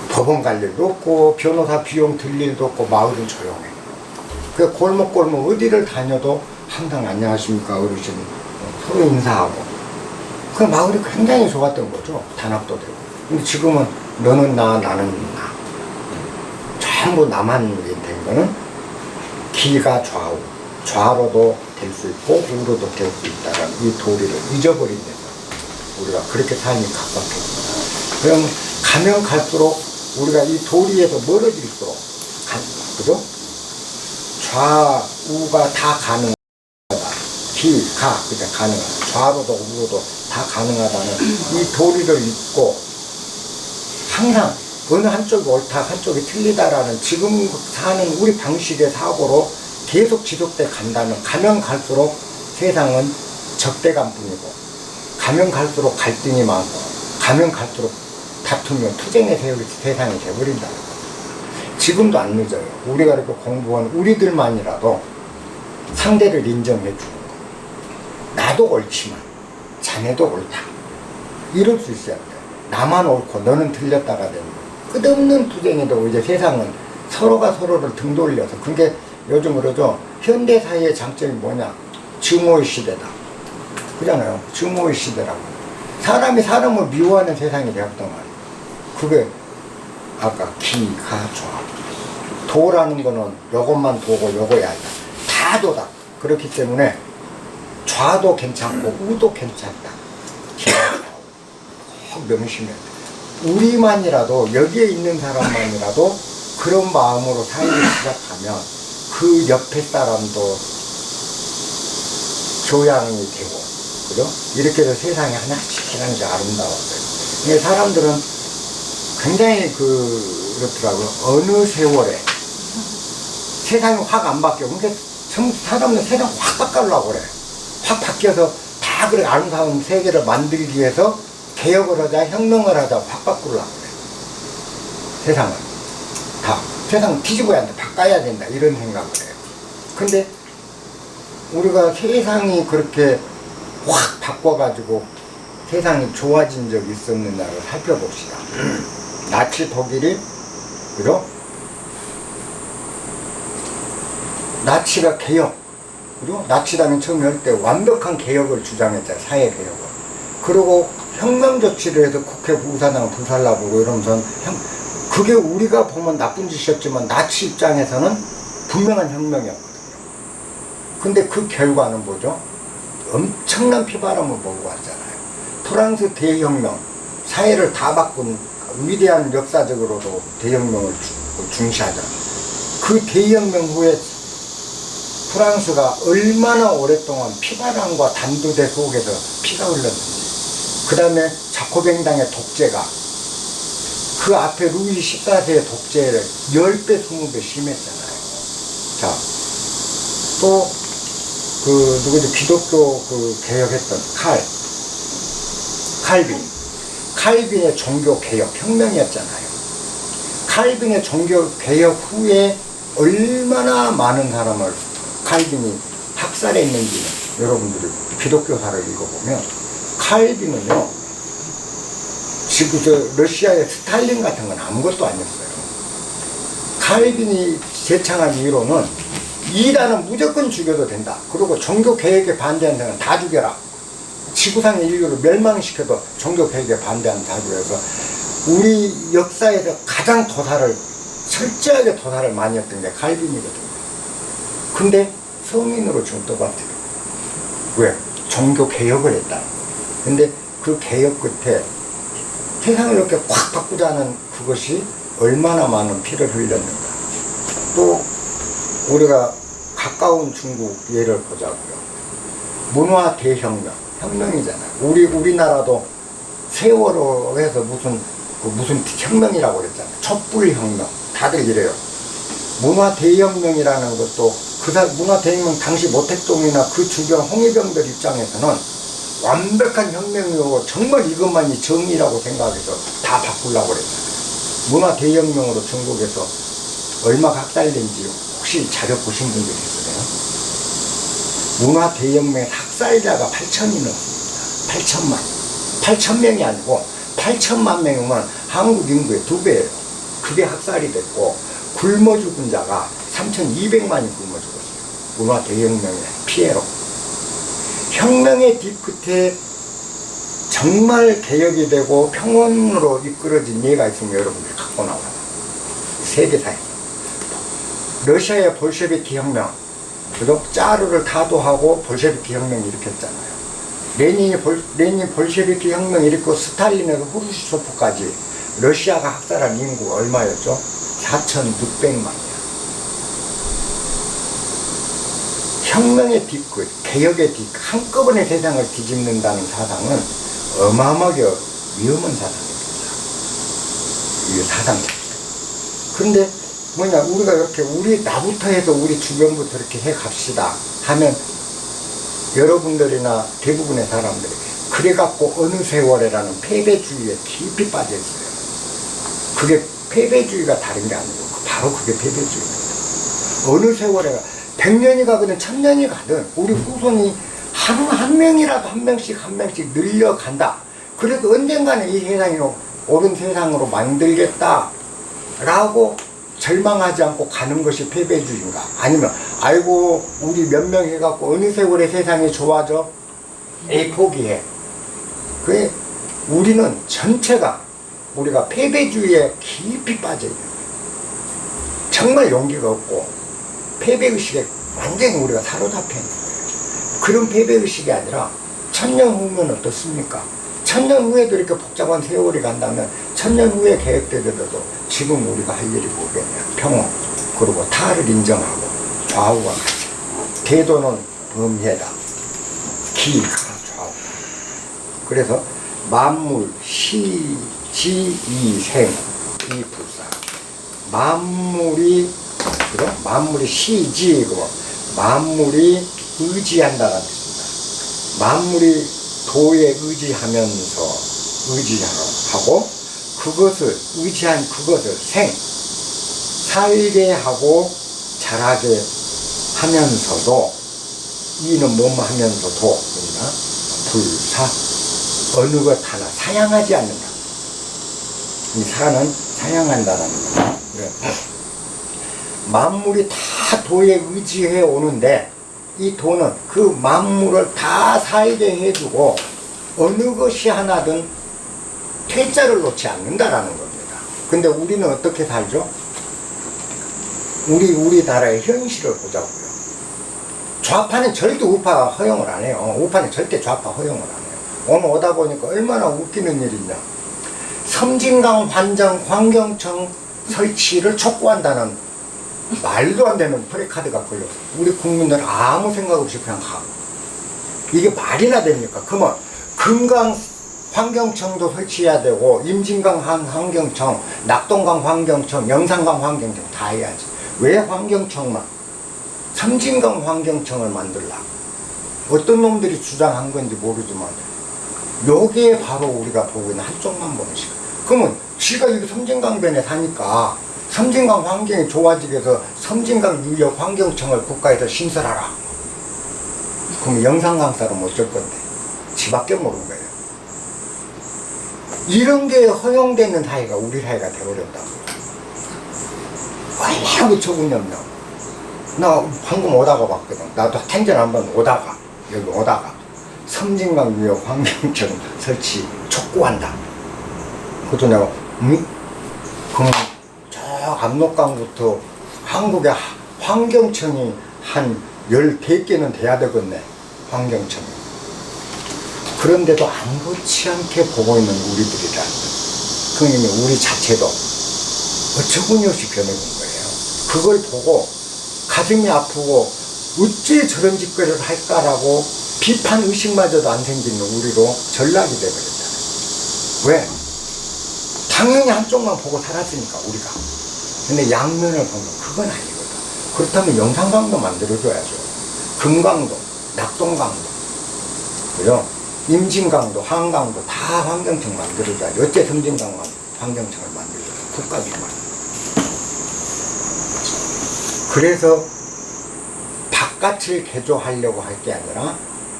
법원 갈 일도 없고 변호사 비용 들 일도 없고 마을은 조용해. 그 골목골목 어디를 다녀도 항상 안녕하십니까 어르신 서로 인사하고 그 마을이 굉장히 좋았던 거죠. 단합도 되고. 근데 지금은 너는 나 나는 나 전부 나만 된 거는 기가 좌우 좌로도 될 수 있고 우로도 될 수 있다는 이 도리를 잊어버린 데서 우리가 그렇게 삶이 각박해집니다. 그럼 가면 갈수록 우리가 이 도리에서 멀어질수록 그죠? 좌우가 다 가능하다. 기, 가, 그냥 가능하다. 좌로도 우로도 다 가능하다는 이 도리를 잊고 항상 어느 한쪽이 옳다, 한쪽이 틀리다라는 지금 사는 우리 방식의 사고로 계속 지속돼 간다면 가면 갈수록 세상은 적대감뿐이고 가면 갈수록 갈등이 많고 가면 갈수록 다투며 투쟁의 세상이 돼버린다는 거죠. 지금도 안 늦어요. 우리가 이렇게 공부한 우리들만이라도 상대를 인정해주고 나도 옳지만 자네도 옳다 이럴 수 있어야 돼. 나만 옳고 너는 틀렸다가 되는 거예요. 끝없는 투쟁에도 이제 세상은 서로가 서로를 등 돌려서 그게 요즘 그러죠. 현대사회의 장점이 뭐냐? 증오의 시대다. 그잖아요. 증오의 시대라고. 사람이 사람을 미워하는 세상이 되었단 말이에요. 그게 아까 기, 가, 좌. 도라는 거는 요것만 도고 요거야. 다 도다. 그렇기 때문에 좌도 괜찮고 우도 괜찮다. 기가 꼭 명심해야 돼. 우리만이라도 여기에 있는 사람만이라도 그런 마음으로 살기 시작하면 그 옆에 사람도 교양이 되고, 그죠? 이렇게 해서 세상이 하나씩 아름다워져요. 근데 사람들은 굉장히 그렇더라고요. 어느 세월에 세상이 확 안 바뀌어. 그러니까 사람은 세상 확 바꾸려고 그래. 확 바뀌어서 다 그래 아름다운 세계를 만들기 위해서 개혁을 하자, 혁명을 하자, 확 바꾸려고 그래. 세상을. 다. 세상 뒤집어야 한다, 바꿔야 된다, 이런 생각을 해요. 근데 우리가 세상이 그렇게 확 바꿔가지고 세상이 좋아진 적이 있었느냐를 살펴봅시다. 나치 독일이, 그죠? 나치가 개혁, 그죠? 나치당이 처음 할 때 완벽한 개혁을 주장했잖아요, 사회 개혁을. 그리고 혁명 조치를 해서 국회 부사장 불살라보고 이러면서 그게 우리가 보면 나쁜 짓이었지만 나치 입장에서는 분명한 혁명이었거든요. 근데 그 결과는 뭐죠? 엄청난 피바람을 몰고 왔잖아요. 프랑스 대혁명, 사회를 다 바꾼 위대한 역사적으로도 대혁명을 중시하죠. 그 대혁명 후에 프랑스가 얼마나 오랫동안 피바람과 단두대 속에서 피가 흘렀는지, 그 다음에 자코뱅당의 독재가 그 앞에 루이 14세의 독재를 10배, 20배 심했잖아요. 자, 또, 누구지, 기독교 개혁했던 칼빈의 종교 개혁 혁명이었잖아요. 칼빈의 종교 개혁 후에 얼마나 많은 사람을 칼빈이 학살했는지는 여러분들이 기독교사를 읽어보면 칼빈은요, 지금 러시아의 스탈린 같은 건 아무것도 아니었어요. 칼빈이 제창한 이론은 이단은 무조건 죽여도 된다. 그리고 종교 개혁에 반대하는 사람은 다 죽여라. 지구상의 인류를 멸망시켜도 종교 개혁에 반대하는 다 죽여서 우리 역사에서 가장 철저하게 도사를 많이 했던 게 칼빈이거든요. 근데 성인으로 지금 떠받들어요. 왜? 종교 개혁을 했다. 근데 그 개혁 끝에 세상을 이렇게 확 바꾸자는 그것이 얼마나 많은 피를 흘렸는가. 또 우리가 가까운 중국 예를 보자고요. 문화 대혁명, 혁명이잖아요. 우리나라도 세월호 해서 무슨 혁명이라고 그랬잖아요. 촛불혁명, 다들 이래요. 문화 대혁명이라는 것도 문화 대혁명 당시 모택동이나 그 주변 홍위병들 입장에서는 완벽한 혁명이고 정말 이것만이 정의라고 생각해서 다 바꾸려고 그랬잖아요. 문화 대혁명으로 중국에서 얼마가 학살된지 혹시 자료 보신 분들 있으세요? 문화 대혁명의 학살자가 8천이 넘습니다. 8천만. 8천명이 아니고 8천만 명이면 한국 인구의 2배예요. 그게 학살이 됐고 굶어 죽은 자가 3,200만이 굶어 죽었어요. 문화 대혁명의 피해로. 혁명의 뒤끝에 정말 개혁이 되고 평온으로 이끌어진 예가 있으면 여러분들이 갖고 나와요. 세계사에. 러시아의 볼셰비키 혁명, 그죠? 짜르를 타도하고 볼셰비키 혁명 일으켰잖아요. 레닌이 볼셰비키 혁명 일으키고 스탈린에서 후르시초프까지 러시아가 학살한 인구가 얼마였죠? 4,600만이야. 혁명의 뒤끝, 개혁의 뒤끝, 한꺼번에 세상을 뒤집는다는 사상은 어마어마하게 위험한 사상입니다. 이 사상 자체. 그런데 뭐냐, 우리가 이렇게 나부터 해서 우리 주변부터 이렇게 해 갑시다 하면 여러분들이나 대부분의 사람들이 그래갖고 어느 세월에라는 패배주의에 깊이 빠져 있어요. 그게 패배주의가 다른 게 아니고 바로 그게 패배주의입니다. 어느 세월에 100년이 가든 1000년이 가든 우리 후손이 하루 한 명이라도 한 명씩 늘려간다. 그래도 언젠가는 이 세상이 옳은 세상으로 만들겠다 라고 절망하지 않고 가는 것이 패배주의인가? 아니면 아이고 우리 몇 명 해갖고 어느 세월에 세상이 좋아져? 에이 포기해. 그게 우리는 전체가 우리가 패배주의에 깊이 빠져있는 거예요. 정말 용기가 없고 패배의식에 완전히 우리가 사로잡혀 있는 거예요. 그런 패배의식이 아니라 1000년 후면 어떻습니까? 1000년 후에도 이렇게 복잡한 세월이 간다면 1000년 후에 계획되더라도 지금 우리가 할 일이 뭐겠냐. 평온, 그리고 타를 인정하고 좌우가 같이. 태도는 범해다. 기가 좌우. 그래서 만물, 시, 지, 이, 생, 이, 불사. 만물이, 그죠? 만물이 시지이고, 만물이 의지한다는 뜻입니다. 만물이 도에 의지하고, 의지한 그것을 살게 하고 자라게 하면서도, 이는 뭐뭐 하면서도, 불사, 어느 것 하나 사양하지 않는다. 이 사는 사양한다라는 거다. 만물이 다 도에 의지해 오는데, 이 도는 그 만물을 다 살게 해주고 어느 것이 하나든 퇴짜를 놓지 않는다라는 겁니다. 근데 우리는 어떻게 살죠? 우리나라의 현실을 보자고요. 좌파는 절대 우파 허용을 안 해요. 우파는 절대 좌파 허용을 안 해요. 오늘 오다 보니까 얼마나 웃기는 일이냐. 섬진강 환정 환경청 설치를 촉구한다는 말도 안 되는 프레카드가 걸려서 우리 국민들은 아무 생각 없이 그냥 가고. 이게 말이나 됩니까? 그러면 금강 환경청도 설치해야 되고, 임진강 환경청, 낙동강 환경청, 영산강 환경청 다 해야지. 왜 환경청만? 섬진강 환경청을 만들라. 어떤 놈들이 주장한 건지 모르지만 여기에 바로 우리가 보고 있는 한쪽만 보는 시간. 그러면 지가 여기 섬진강변에 사니까 섬진강 환경이 좋아지기 위해서 섬진강 유역 환경청을 국가에서 신설하라. 그럼 영산강 사람 어쩔 건데? 지밖에 모르는 거예요. 이런 게 허용되는 사회가 우리 사회가 되어버렸다고. 얼마나 무척운이 없냐고. 나 방금 오다가 봤거든. 나도 텐전 한번 오다가, 여기 오다가 섬진강 유역 환경청 설치 촉구한다. 그것도 내가 그럼 저 압록강부터 한국의 환경청이 한 10개는 돼야 되겠네. 환경청이. 그런데도 아무렇지 않게 보고 있는 우리들이라는 거예요. 그러니까 우리 자체도 어처구니없이 변해본 거예요. 그걸 보고 가슴이 아프고 어째 저런 짓거리를 할까라고 비판 의식마저도 안 생기는 우리로 전락이 돼버렸다. 왜? 당연히 한쪽만 보고 살았으니까 우리가. 근데 양면을 보면 그건 아니거든. 그렇다면 영산강도 만들어줘야죠. 금강도, 낙동강도, 그죠? 임진강도, 한강도 다 환경청 만들어줘야죠. 어째 섬진강 환경청을 만들어줘요? 국가기관. 그래서 바깥을 개조하려고 할 게 아니라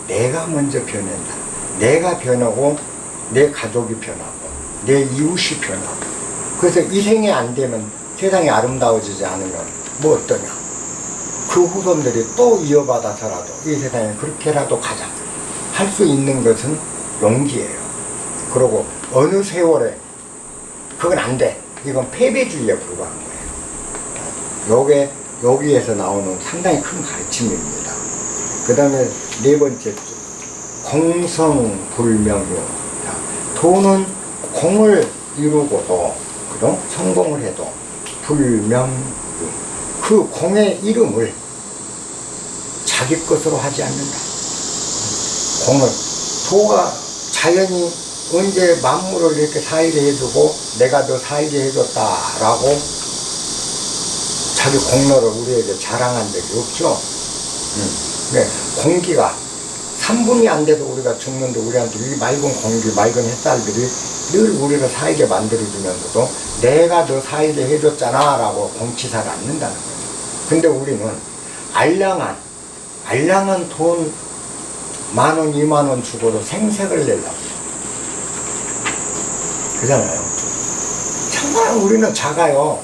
내가 먼저 변한다. 내가 변하고 내 가족이 변하고 내 이웃이 변하고. 그래서 이 생이 안 되면 세상이 아름다워지지 않으면 뭐 어떠냐. 그 후손들이 또 이어받아서라도 이 세상에 그렇게라도 가자 할 수 있는 것은 용기예요. 그리고 어느 세월에 그건 안 돼. 이건 패배주의에 불과한 거예요. 요게 여기에서 나오는 상당히 큰 가르침입니다. 그 다음에 네 번째 줄, 공성불명요. 돈은 공을 이루고도, 그죠? 성공을 해도 불명유. 그 공의 이름을 자기 것으로 하지 않는다. 공을, 도가 자연이 언제 만물을 이렇게 살게 해주고 내가 너 살게 해줬다라고 자기 공로를 우리에게 자랑한 적이 없죠. 네, 공기가 3분이 안 돼도 우리가 죽는데 우리한테 이 맑은 공기, 맑은 햇살들이 늘 우리를 살게 만들어주면서도 내가 너 살게 해줬잖아 라고 공치사를 않는다는 거죠. 근데 우리는 알량한 돈 10,000원, 20,000원 주고도 생색을 내려고 그잖아요. 정말 우리는 작아요.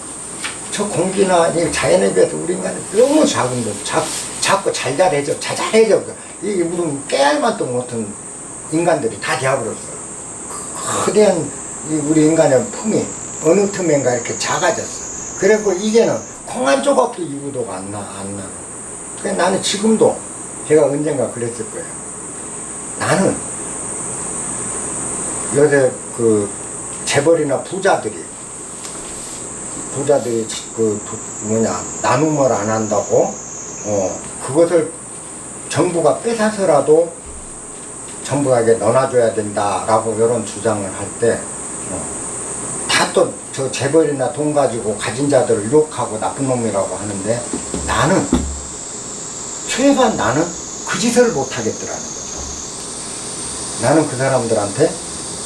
저 공기나 이 자연에 비해서 우리 인간은 너무 작은데 자꾸 잘잘해져 자잘해져. 이게 무슨 깨알만도 못한 인간들이 다 되어버렸어요. 거대한 우리 인간의 품이 어느 틈엔가 이렇게 작아졌어. 그래서 이제는 콩 한 조각도 이루도가 안 나. 그래서 나는 지금도 제가 언젠가 그랬을 거예요. 나는 요새 그 재벌이나 부자들이 그 나눔을 안 한다고 그것을 정부가 뺏어서라도 정부에게 넣어줘야 된다라고 이런 주장을 할 때 다 또 저 재벌이나 돈 가지고 가진 자들을 욕하고 나쁜 놈이라고 하는데 최소한 나는 그 짓을 못 하겠더라는 거죠. 나는 그 사람들한테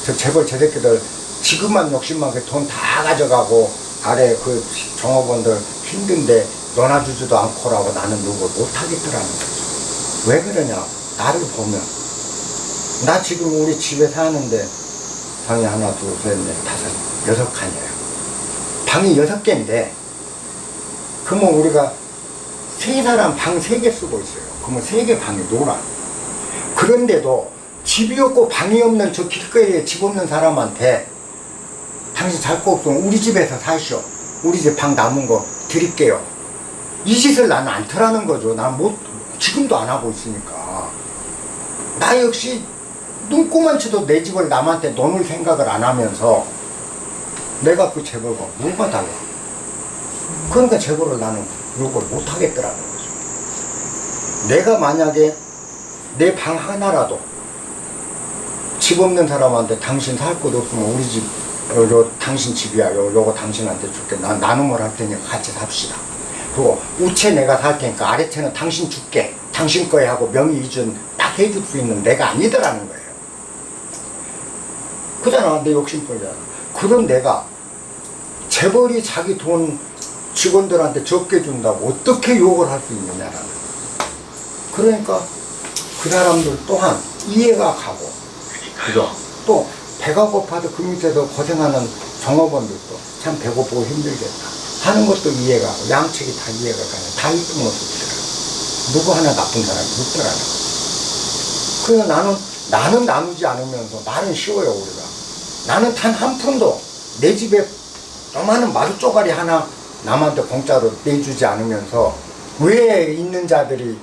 저 재벌 저 새끼들 지금만 욕심만 돈 다 가져가고 아래 그 종업원들 힘든데 넣어주지도 않고라고 나는 욕을 못 하겠더라는 거죠. 왜 그러냐? 나를 보면 나 지금 우리 집에 사는데 방이 하나, 둘, 셋, 넷, 다섯, 6칸이에요. 방이 6개인데 그러면 우리가 3사람 방 3개 쓰고 있어요. 그러면 3개 방이 놀아. 그런데도 집이 없고 방이 없는 저 길거리에 집 없는 사람한테 당신 잘 거 없으면 우리 집에서 사시오. 우리 집 방 남은 거 드릴게요. 이 짓을 나는 안 터라는 거죠. 난 지금도 안 하고 있으니까. 나 역시 눈꼬만 쳐도 내 집을 남한테 놓을 생각을 안 하면서 내가 그 재벌과 뭐가 달라. 그러니까 재벌을 나는 욕을 못 하겠더라는 거죠. 내가 만약에 내 방 하나라도 집 없는 사람한테 당신 살 곳 없으면 우리 집 당신 집이야. 요거 당신한테 줄게. 난 나눔을 할 테니까 같이 삽시다. 그리고 우체 내가 살 테니까 아래채는 당신 줄게. 당신 거에 하고 명의 이전 딱 해줄 수 있는 내가 아니더라는 거예요. 그잖아. 내 욕심벌이잖아. 그런 내가 재벌이 자기 돈 직원들한테 적게 준다고 어떻게 욕을 할 수 있느냐라는 거예요. 그러니까 그 사람들 또한 이해가 가고, 그죠? 또 배가 고파도 그 밑에서 고생하는 종업원들도 참 배고프고 힘들겠다 하는 것도 이해가 가고, 양측이 다 이해가 가요. 다 이쁜 모습이더라고요. 누구 하나 나쁜 사람이 없더라고요. 그래서 나는 나누지 않으면서 말은 쉬워요. 우리가 나는 단 한 푼도 내 집에 너무하는 마루 쪼가리 하나 남한테 공짜로 내주지 않으면서 왜 있는 자들이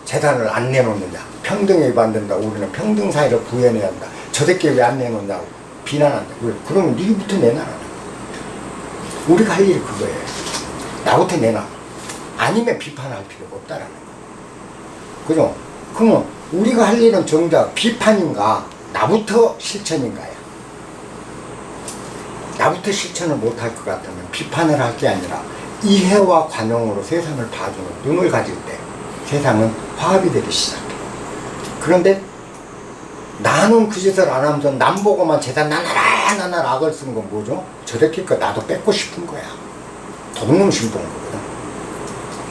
재산을 안 내놓느냐. 평등에 위반된다. 우리는 평등 사회를 구현해야 한다. 저 새끼 왜 안 내놓냐고 비난한다. 왜? 그러면 니부터 내놔라. 우리가 할 일이 그거예요. 나부터 내놔. 아니면 비판할 필요가 없다라는 거예요. 그죠? 그러면 우리가 할 일은 정작 비판인가 나부터 실천인가요? 나부터 실천을 못할 것 같으면 비판을 할 게 아니라 이해와 관용으로 세상을 봐주는 눈을 가질 때 세상은 화합이 되기 시작해요. 그런데 나는 그 짓을 안 하면서 남 보고만 재산 나나라 악을 쓰는 건 뭐죠? 저 새끼 거 나도 뺏고 싶은 거야. 도둑놈 심부는 거거든.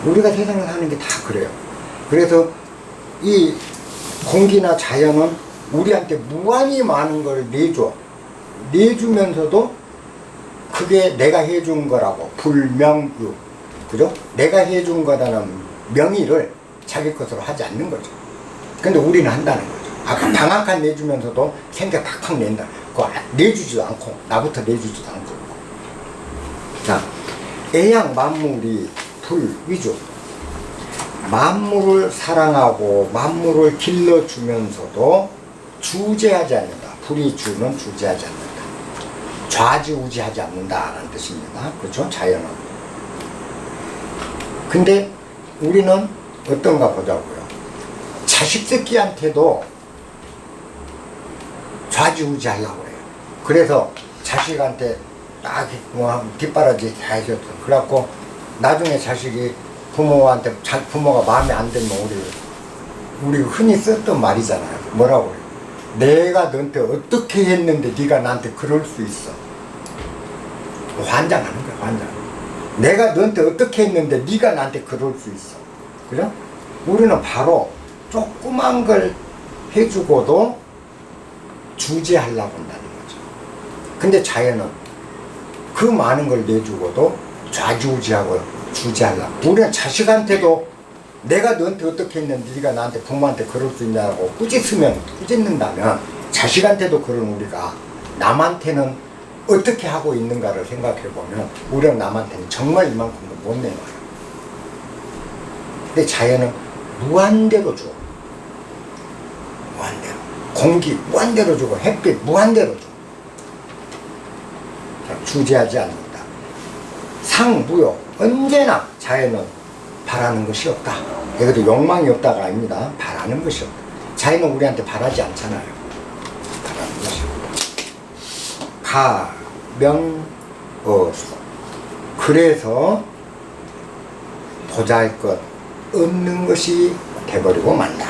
우리가 세상을 사는 게 다 그래요. 그래서 이 공기나 자연은 우리한테 무한히 많은 걸 내주면서도 그게 내가 해준 거라고 불명유. 그죠? 내가 해준 거다는 명의를 자기 것으로 하지 않는 거죠. 근데 우리는 한다는 거죠. 아까 방앗간 내주면서도 생각 팍팍 낸다. 그거 내주지도 않고, 나부터 내주지도 않고. 자, 애양 만물이 불 위주. 만물을 사랑하고 만물을 길러주면서도 주재하지 않는다. 불이 주는 주재하지 않는다. 좌지우지하지 않는다라는 뜻입니다. 그렇죠? 자연은. 근데 우리는 어떤가 보자고요. 자식 새끼한테도 좌지우지하려고 해요. 그래서 자식한테 딱 뒷바라지 다 해줬어. 그래갖고 나중에 자식이 부모한테 부모가 마음에 안 들면 우리 흔히 썼던 말이잖아요. 뭐라고 해요? 내가 너한테 어떻게 했는데 네가 나한테 그럴 수 있어. 환장하는 거야, 환장. 내가 너한테 어떻게 했는데 네가 나한테 그럴 수 있어. 그죠? 우리는 바로 조그만 걸 해주고도 주재하려고 한다는 거죠. 근데 자연은 그 많은 걸 내주고도 좌지우지하고 주재하려고. 우리는 자식한테도 내가 너한테 어떻게 했는데 네가 나한테 부모한테 그럴 수 있냐고 꾸짖는다면 자식한테도 그런 우리가 남한테는 어떻게 하고 있는가를 생각해 보면 우리는 남한테는 정말 이만큼도 못 내놔요. 근데 자연은 무한대로 줘. 무한대로. 공기 무한대로 주고 햇빛 무한대로 줘. 주재하지 않는다. 상무욕. 언제나 자연은 바라는 것이 없다. 여기도 욕망이 없다가 아닙니다. 바라는 것이 없다. 자연은 우리한테 바라지 않잖아요. 바라는 것이 없다. 가명어수. 그래서 보잘것 없는 것이 돼버리고 만다.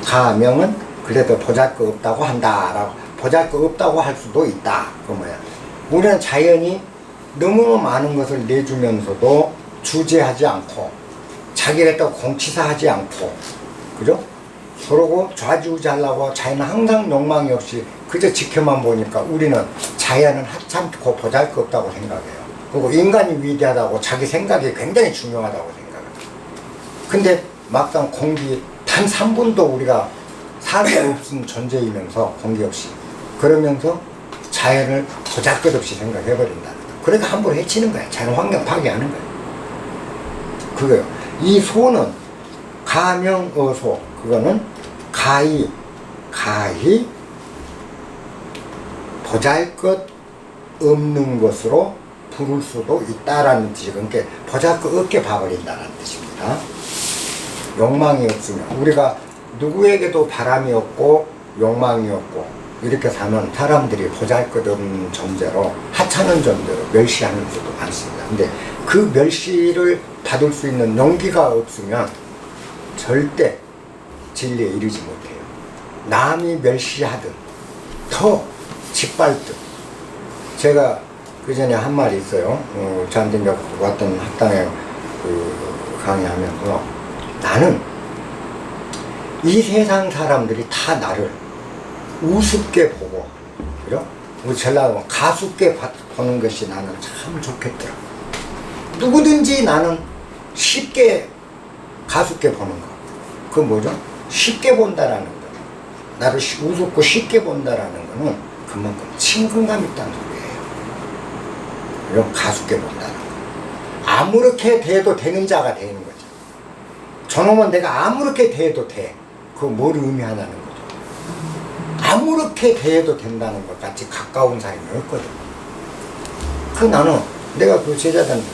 가명은 그래도 보잘것 없다고 한다라고. 보잘것 없다고 할 수도 있다. 그 뭐야? 우리는 자연이 너무 많은 것을 내주면서도 주재하지 않고 자기를 또 공치사하지 않고, 그죠? 그러고 좌지우지하려고 자연은 항상 욕망이 없이 그저 지켜만 보니까 우리는 자연은 하찮고 보잘것 없다고 생각해요. 그리고 인간이 위대하다고 자기 생각이 굉장히 중요하다고 생각해요. 근데 막상 공기 단 3분도 우리가 살 수 없는 존재이면서 공기 없이 그러면서 자연을 보잘것없이 생각해버린다는 거예요. 그러니까 함부로 해치는 거야. 자연 환경 파괴하는 거예요. 그거요. 이 소는 가명어소. 그거는 가히 보잘것 없는 것으로 부를 수도 있다라는 뜻이. 그러니까 보잘것 없게 봐버린다는 뜻입니다. 욕망이 없으면 우리가 누구에게도 바람이 없고 욕망이 없고 이렇게 사는 사람들이 보잘것없는 존재로 하찮은 존재로 멸시하는 수도 많습니다. 근데 그 멸시를 받을 수 있는 용기가 없으면 절대 진리에 이르지 못해요. 남이 멸시하든 더 짓밟든. 제가 그 전에 한 말이 있어요. 저한테 왔던 학당에 강의하면서 나는 이 세상 사람들이 다 나를 우습게 보고, 그죠? 우리 전라도 가습게 보는 것이 나는 참 좋겠더라. 누구든지 나는 쉽게 가습게 보는 거. 그건 뭐죠? 쉽게 본다라는 거. 나를 우습고 쉽게 본다라는 거는 그만큼 친근감 있다는 소리예요. 이런 가습게 본다는 거. 아무렇게 대해도 되는 자가 되는 거죠. 저놈은 내가 아무렇게 대해도 돼. 그거 뭘 의미하냐는 거죠. 아무렇게 대해도 된다는 것 같이 가까운 사이는 없거든. 그 나는 내가 그 제자들한테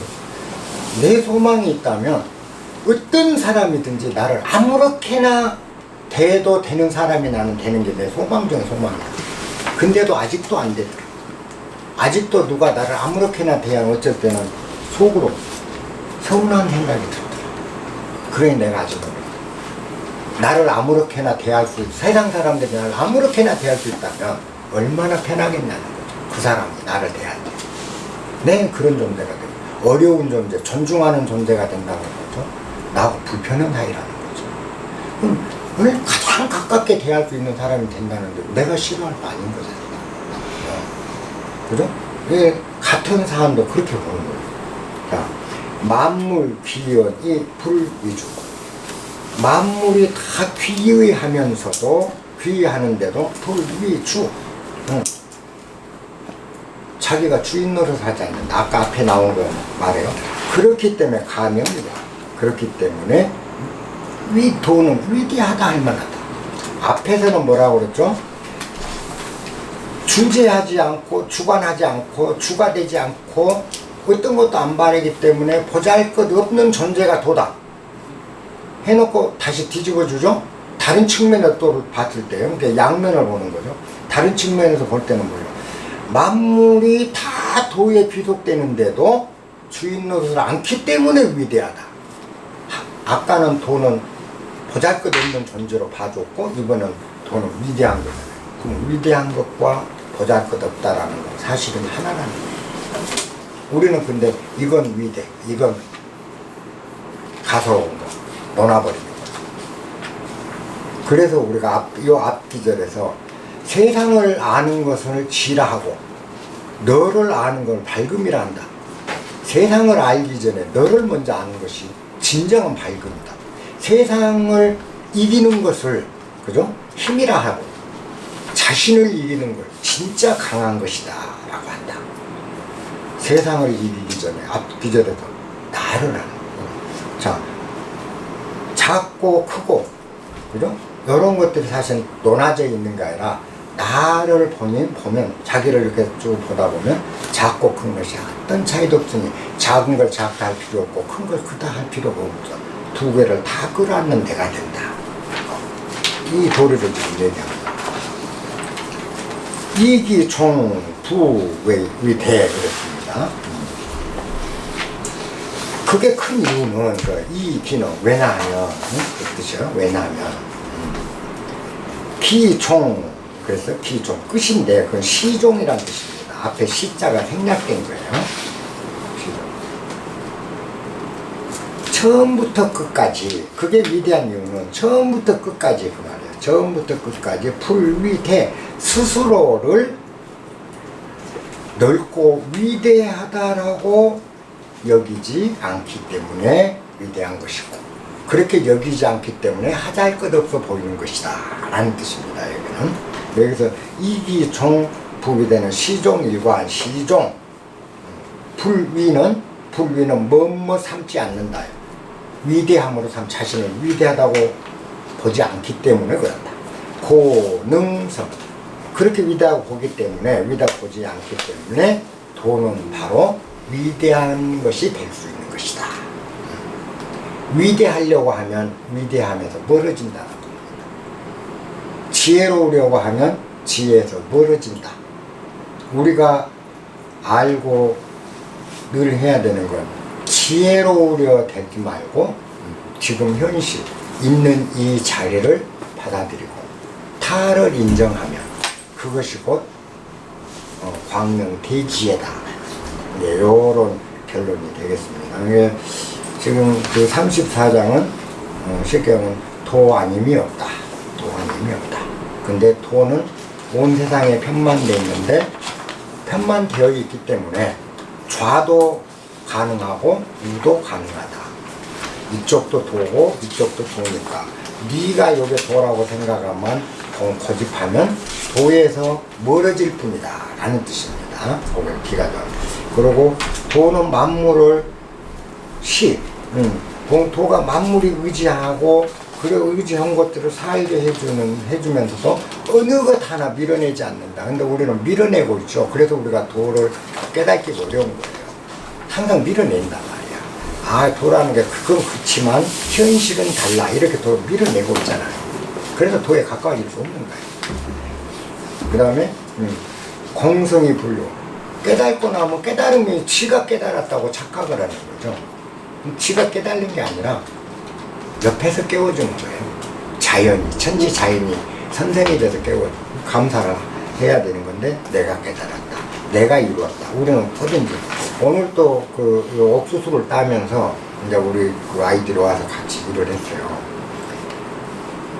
내 소망이 있다면 어떤 사람이든지 나를 아무렇게나 대해도 되는 사람이 나는 되는 게 내 소망 중에 소망이야. 근데도 아직도 안 되더라. 아직도 누가 나를 아무렇게나 대하면 어쩔 때는 속으로 서운한 생각이 들더라. 그러니 내가 아직도 나를 아무렇게나 대할 수 있고 세상 사람들이 나를 아무렇게나 대할 수 있다면 얼마나 편하겠냐는 거죠. 그 사람이 나를 대할 때. 내 그런 존재가 되고 어려운 존재, 존중하는 존재가 된다는 거죠. 나하고 불편한 사이라는 거죠. 그럼 왜 가장 가깝게 대할 수 있는 사람이 된다는데 내가 싫어할 거 아닌 거잖아요. 그죠? 왜 같은 사안도 그렇게 보는 거예요. 자, 만물 귀연이 불위주. 만물이 다 귀의하면서도 귀의하는데도 불위주. 자기가 주인 노릇 하지 않는다. 아까 앞에 나온 거 말해요. 그렇기 때문에 가명이다. 그렇기 때문에 돈은 위대하다 할 만하다. 앞에서는 뭐라고 그랬죠? 주재하지 않고 주관하지 않고 주가되지 않고 어떤 것도 안 바라기 때문에 보잘것없는 존재가 도다 해놓고 다시 뒤집어 주죠. 다른 측면에서 또 봤을 때요. 그러니까 양면을 보는 거죠. 다른 측면에서 볼 때는 뭐예요? 만물이 다 도에 귀속되는데도 주인 노릇을 않기 때문에 위대하다. 아까는 돈은 보잘것없는 존재로 봐줬고 이번은 돈은 위대한 거잖아요. 그럼 위대한 것과 보잘것없다라는 건 사실은 하나라는 거예요. 우리는 근데 이건 위대, 이건 가서온 거 놓아버리는 거죠. 그래서 우리가 요 앞 기절에서 세상을 아는 것을 지라하고 너를 아는 걸 밝음이라 한다. 세상을 알기 전에 너를 먼저 아는 것이 진정한 밝음이다. 세상을 이기는 것을 그죠? 힘이라 하고 자신을 이기는 걸 진짜 강한 것이다 라고 한다. 세상을 이기기 전에 앞 기절에도 나를 아는 거예요. 자, 작고 크고 그죠? 이런 것들이 사실 논하져 있는 게 아니라 나를 보면 자기를 이렇게 쭉 보다 보면 작고 큰 것이 어떤 차이도 없으니 작은 걸 작다 할 필요 없고 큰 걸 크다 할 필요가 없죠. 두 개를 다 끌어안는 내가 된다. 이 도리를 지금 얘기합니다. 이기총부위대 그랬습니다. 그게 큰 이유는 이 기능 왜냐하면 그 뜻이요. 왜냐하면 기총 그래서 기종 끝인데 그건 시종이라는 뜻입니다. 앞에 시자가 생략된 거예요. 처음부터 끝까지 그게 위대한 이유는 처음부터 끝까지 그 말이에요. 처음부터 끝까지 불위대 스스로를 넓고 위대하다라고 여기지 않기 때문에 위대한 것이고 그렇게 여기지 않기 때문에 하잘 것 없어 보이는 것이다 라는 뜻입니다. 여기서 이기종 부위대는 시종일관 시종 불위는 뭐뭐 삼지 않는다. 위대함으로 자신을 위대하다고 보지 않기 때문에 그렇다. 고능성 그렇게 위대하고 보기 때문에 위대하고 보지 않기 때문에 도는 바로 위대한 것이 될 수 있는 것이다. 위대하려고 하면 위대함에서 멀어진다는 겁니다. 지혜로우려고 하면 지혜에서 멀어진다. 우리가 알고 늘 해야 되는 건 지혜로우려 되지 말고 지금 현실 있는 이 자리를 받아들이고 타를 인정하면 그것이 곧 광명대지혜다. 네, 요런 결론이 되겠습니다. 지금 그 34장은 쉽게 하면 도 아님이 없다. 도 아님이 없다. 근데 도는 온 세상에 편만되어 있는데 편만되어 있기 때문에 좌도 가능하고 우도 가능하다. 이쪽도 도고 이쪽도 도니까 네가 요게 도라고 생각하면 고집하면 도에서 멀어질 뿐이다 라는 뜻입니다. 그걸 기가죠. 그리고 도는 만물을 도가 만물이 의지하고 그래 의지한 것들을 살게 해주면서도 어느 것 하나 밀어내지 않는다. 근데 우리는 밀어내고 있죠. 그래서 우리가 도를 깨닫기 어려운 거예요. 항상 밀어낸단 말이야. 도라는 게 그건 그렇지만 현실은 달라. 이렇게 도를 밀어내고 있잖아요. 그래서 도에 가까워질 수 없는 거예요. 그 다음에 공성이 불료. 깨닫고 나면 깨달으면 지가 깨달았다고 착각을 하는 거죠. 지가 깨달는 게 아니라 옆에서 깨워주는 거예요. 자연이, 천지 자연이 선생이 돼서 깨워주고 감사를 해야 되는 건데 내가 깨달았다. 내가 이루었다. 우리는 뭐든지 오늘 또 그 옥수수를 따면서 이제 우리 그 아이들이 와서 같이 일을 했어요.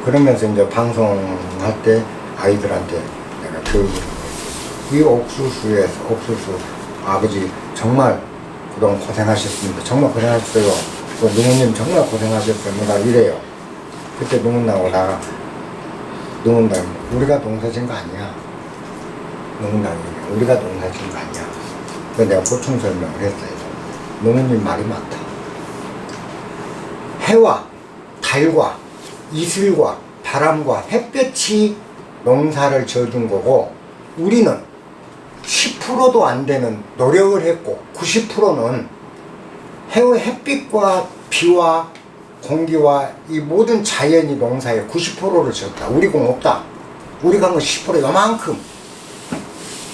그러면서 이제 방송할 때 아이들한테 내가 이 옥수수 아버지 정말 그동안 고생하셨습니다. 정말 고생하셨어요. 농우님 정말 고생하셨어요. 뭐가 이래요. 그때 농운나고 나가 농운당 우리가 농사진 거 아니야. 농운당이 우리가 농사진 거 아니야. 그래서 내가 보충 설명을 했어요. 농우님 말이 맞다. 해와 달과 이슬과 바람과 햇볕이 농사를 지어준 거고 우리는 10%도 안 되는 노력을 했고 90%는 해의 햇빛과 비와 공기와 이 모든 자연이 농사의 90%를 지었다. 우리 공 없다. 우리가 한 건 10%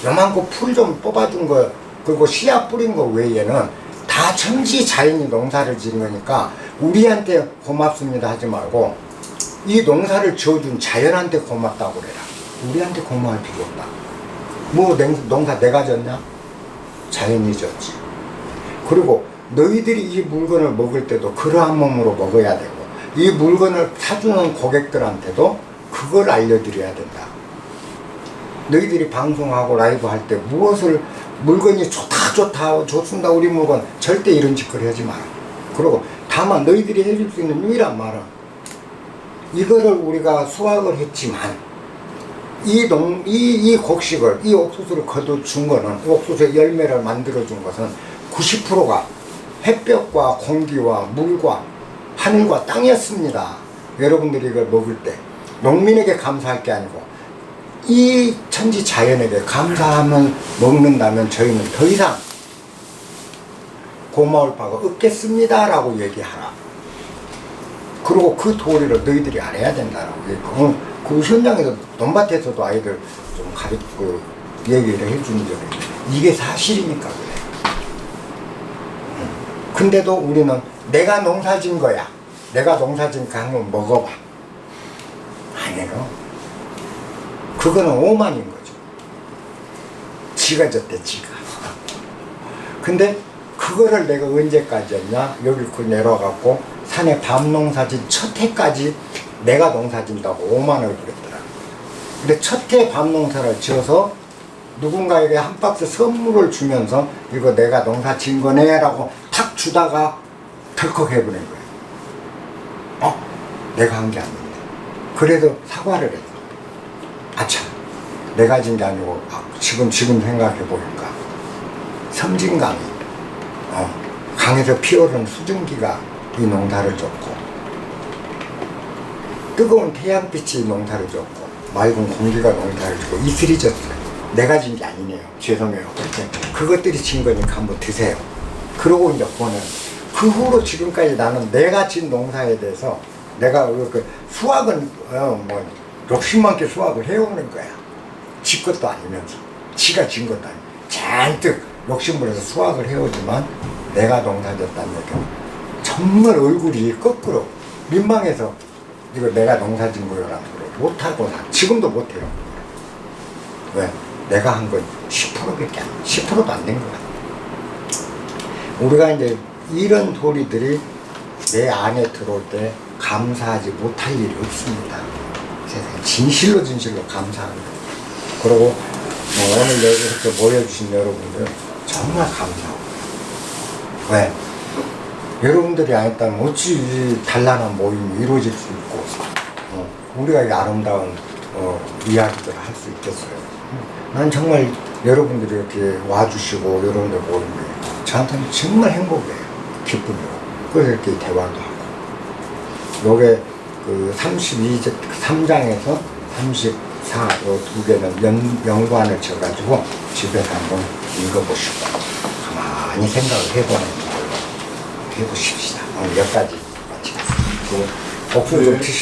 요만큼 풀 좀 뽑아준 거 그리고 씨앗 뿌린 거 외에는 다 천지 자연이 농사를 지은 거니까 우리한테 고맙습니다 하지 말고 이 농사를 지어준 자연한테 고맙다고 그래라. 우리한테 고마울 필요 없다. 뭐 농사 내가 졌냐? 자연이 졌지. 그리고 너희들이 이 물건을 먹을 때도 그러한 몸으로 먹어야 되고 이 물건을 사주는 고객들한테도 그걸 알려드려야 된다. 너희들이 방송하고 라이브 할 때 무엇을 물건이 좋다 좋습니다 우리 물건 절대 이런 짓거리 하지 마라. 그리고 다만 너희들이 해줄 수 있는 유일한 말은 이거를 우리가 수확을 했지만 이 곡식을 이 옥수수를 거둬준 거는 옥수수의 열매를 만들어준 것은 90%가 햇볕과 공기와 물과 하늘과 땅이었습니다. 여러분들이 이걸 먹을 때 농민에게 감사할 게 아니고 이 천지 자연에게 감사하면 먹는다면 저희는 더 이상 고마울 바가 없겠습니다 라고 얘기하라. 그리고 그 도리를 너희들이 알아야 된다라고 얘기하고 그 현장에서 논밭에서도 아이들 좀 가르치고 얘기를 해주는 적이 이게 사실이니까 그래. 근데도 우리는 내가 농사진 거야. 내가 농사진 거 한번 먹어봐. 아니에요. 그거는 오만인 거죠. 지가 졌대 지가. 근데 그거를 내가 언제까지 했냐. 여기 그 내려와갖고 산에 밤농사진 첫 해까지 내가 농사진다고 오만을 부렸더라. 근데 첫 해 밤농사를 지어서 누군가에게 한 박스 선물을 주면서 이거 내가 농사 지은 거네 라고 탁 주다가 덜컥 해버린 거예요. 내가 한 게 아닌데. 그래도 사과를 했어. 아참 내가 진 게 아니고 지금 생각해 보니까 섬진강이 강에서 피어오른 수증기가 이 농사를 줬고 뜨거운 태양빛이 농사를 줬고 맑은 공기가 농사를 주고 이슬이 졌어요. 내가 진 게 아니네요. 죄송해요. 그것들이 진 거니까 한번 드세요. 그러고 이제 보는 그 후로 지금까지 나는 내가 진 농사에 대해서 내가 그 수확은 뭐 욕심 많게 수확을 해오는 거야. 지 것도 아니면서 지가 진 것도 아니고 잔뜩 욕심을 해서 수확을 해오지만 내가 농사졌다는 얘기는 정말 얼굴이 거꾸로 민망해서 이거 내가 농사진 거라는 걸 못하고 지금도 못해요. 왜? 내가 한 건 10%밖에 안 돼. 10%도 안 된 거야. 우리가 이제 이런 도리들이 내 안에 들어올 때 감사하지 못할 일이 없습니다. 세상에 진실로 감사합니다. 그리고 오늘 이렇게 모여주신 여러분들 정말 감사하고. 왜? 여러분들이 안 했다면 어찌 이 단란한 모임이 이루어질 수 있고 우리가 이 아름다운 이야기들을 할 수 있겠어요. 난 정말 여러분들이 이렇게 와주시고 여러분들 모임이 저한테는 정말 행복해요. 기쁨이고. 그래서 이렇게 대화도 하고. 요게 그 3장에서 34, 요 두 개는 연관을 쳐가지고 집에서 한번 읽어보시고 가만히 생각을 해보는 걸로 해보십시다. 오늘 여기까지 마치겠습니다. 옥수수 좀